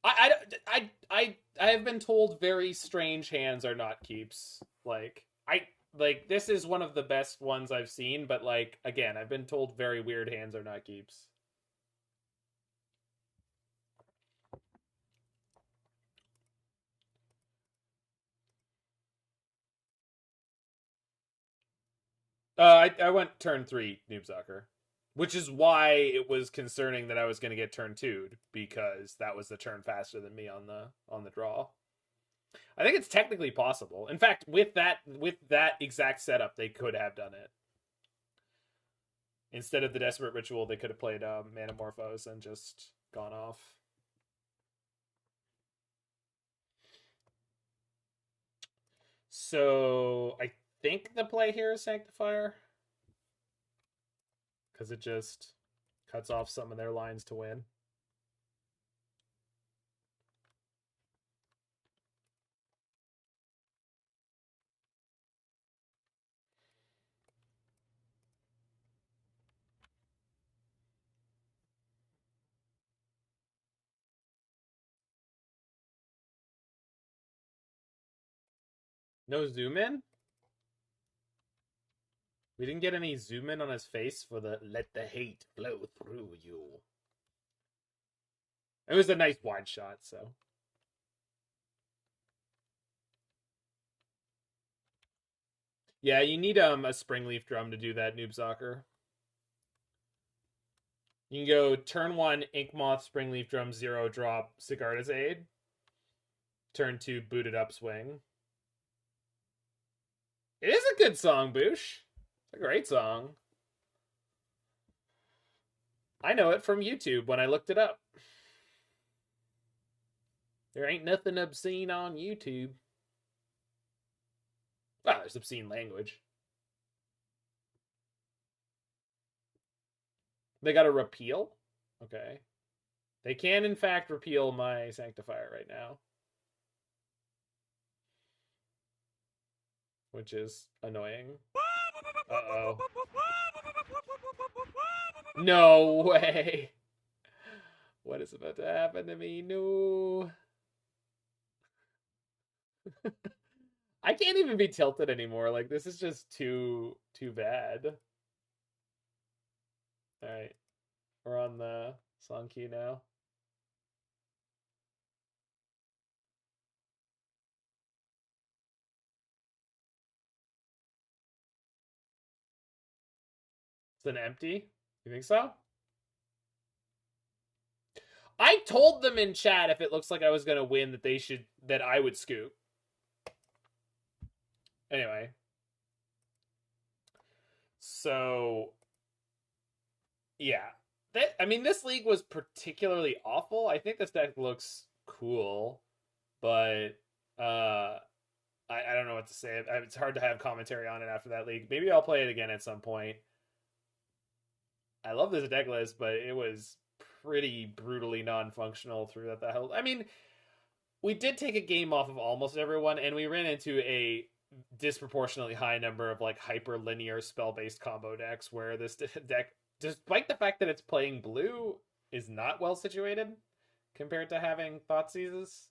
I have been told very strange hands are not keeps. Like, this is one of the best ones I've seen, but, like, again, I've been told very weird hands are not keeps. I went turn 3 Noob Soccer, which is why it was concerning that I was going to get turn 2'd, because that was the turn faster than me on the draw. I think it's technically possible. In fact, with that exact setup, they could have done it. Instead of the Desperate Ritual, they could have played Manamorphose and just gone off. So I think the play here is Sanctifier, because it just cuts off some of their lines to win. No zoom in? We didn't get any zoom in on his face for the "let the hate flow through you." It was a nice wide shot, so. Yeah, you need a Springleaf Drum to do that, Noob Soccer. You can go turn 1, Inkmoth, Springleaf Drum, 0, drop Sigarda's Aid. Turn 2, Booted Up Swing. It is a good song, Boosh. It's a great song. I know it from YouTube when I looked it up. There ain't nothing obscene on YouTube. Well, there's obscene language. They got a repeal? Okay. They can, in fact, repeal my Sanctifier right now. Which is annoying. Uh-oh. No way! What is about to happen to me? No! I can't even be tilted anymore. Like, this is just too bad. Alright. We're on the song queue now. It's an empty? You think so? I told them in chat if it looks like I was gonna win that I would scoop. Anyway. So yeah. I mean, this league was particularly awful. I think this deck looks cool, but I don't know what to say. It's hard to have commentary on it after that league. Maybe I'll play it again at some point. I love this deck list, but it was pretty brutally non-functional throughout the whole. I mean, we did take a game off of almost everyone, and we ran into a disproportionately high number of like hyper-linear spell-based combo decks where this deck, despite the fact that it's playing blue, is not well situated compared to having Thoughtseizes.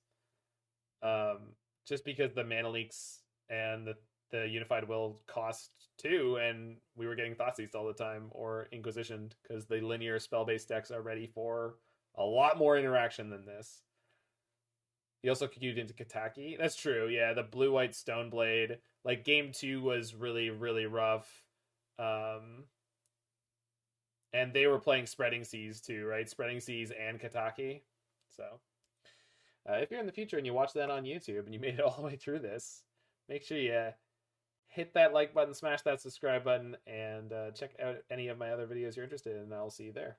Just because the mana leaks and the Unified Will cost 2, and we were getting Thoughtseized all the time, or Inquisitioned, because the linear spell-based decks are ready for a lot more interaction than this. He also queued into Kataki. That's true, yeah. The blue-white Stoneblade. Like, game 2 was really, really rough. And they were playing Spreading Seas, too, right? Spreading Seas and Kataki. So, if you're in the future and you watch that on YouTube and you made it all the way through this, make sure you hit that like button, smash that subscribe button, and check out any of my other videos you're interested in, and I'll see you there.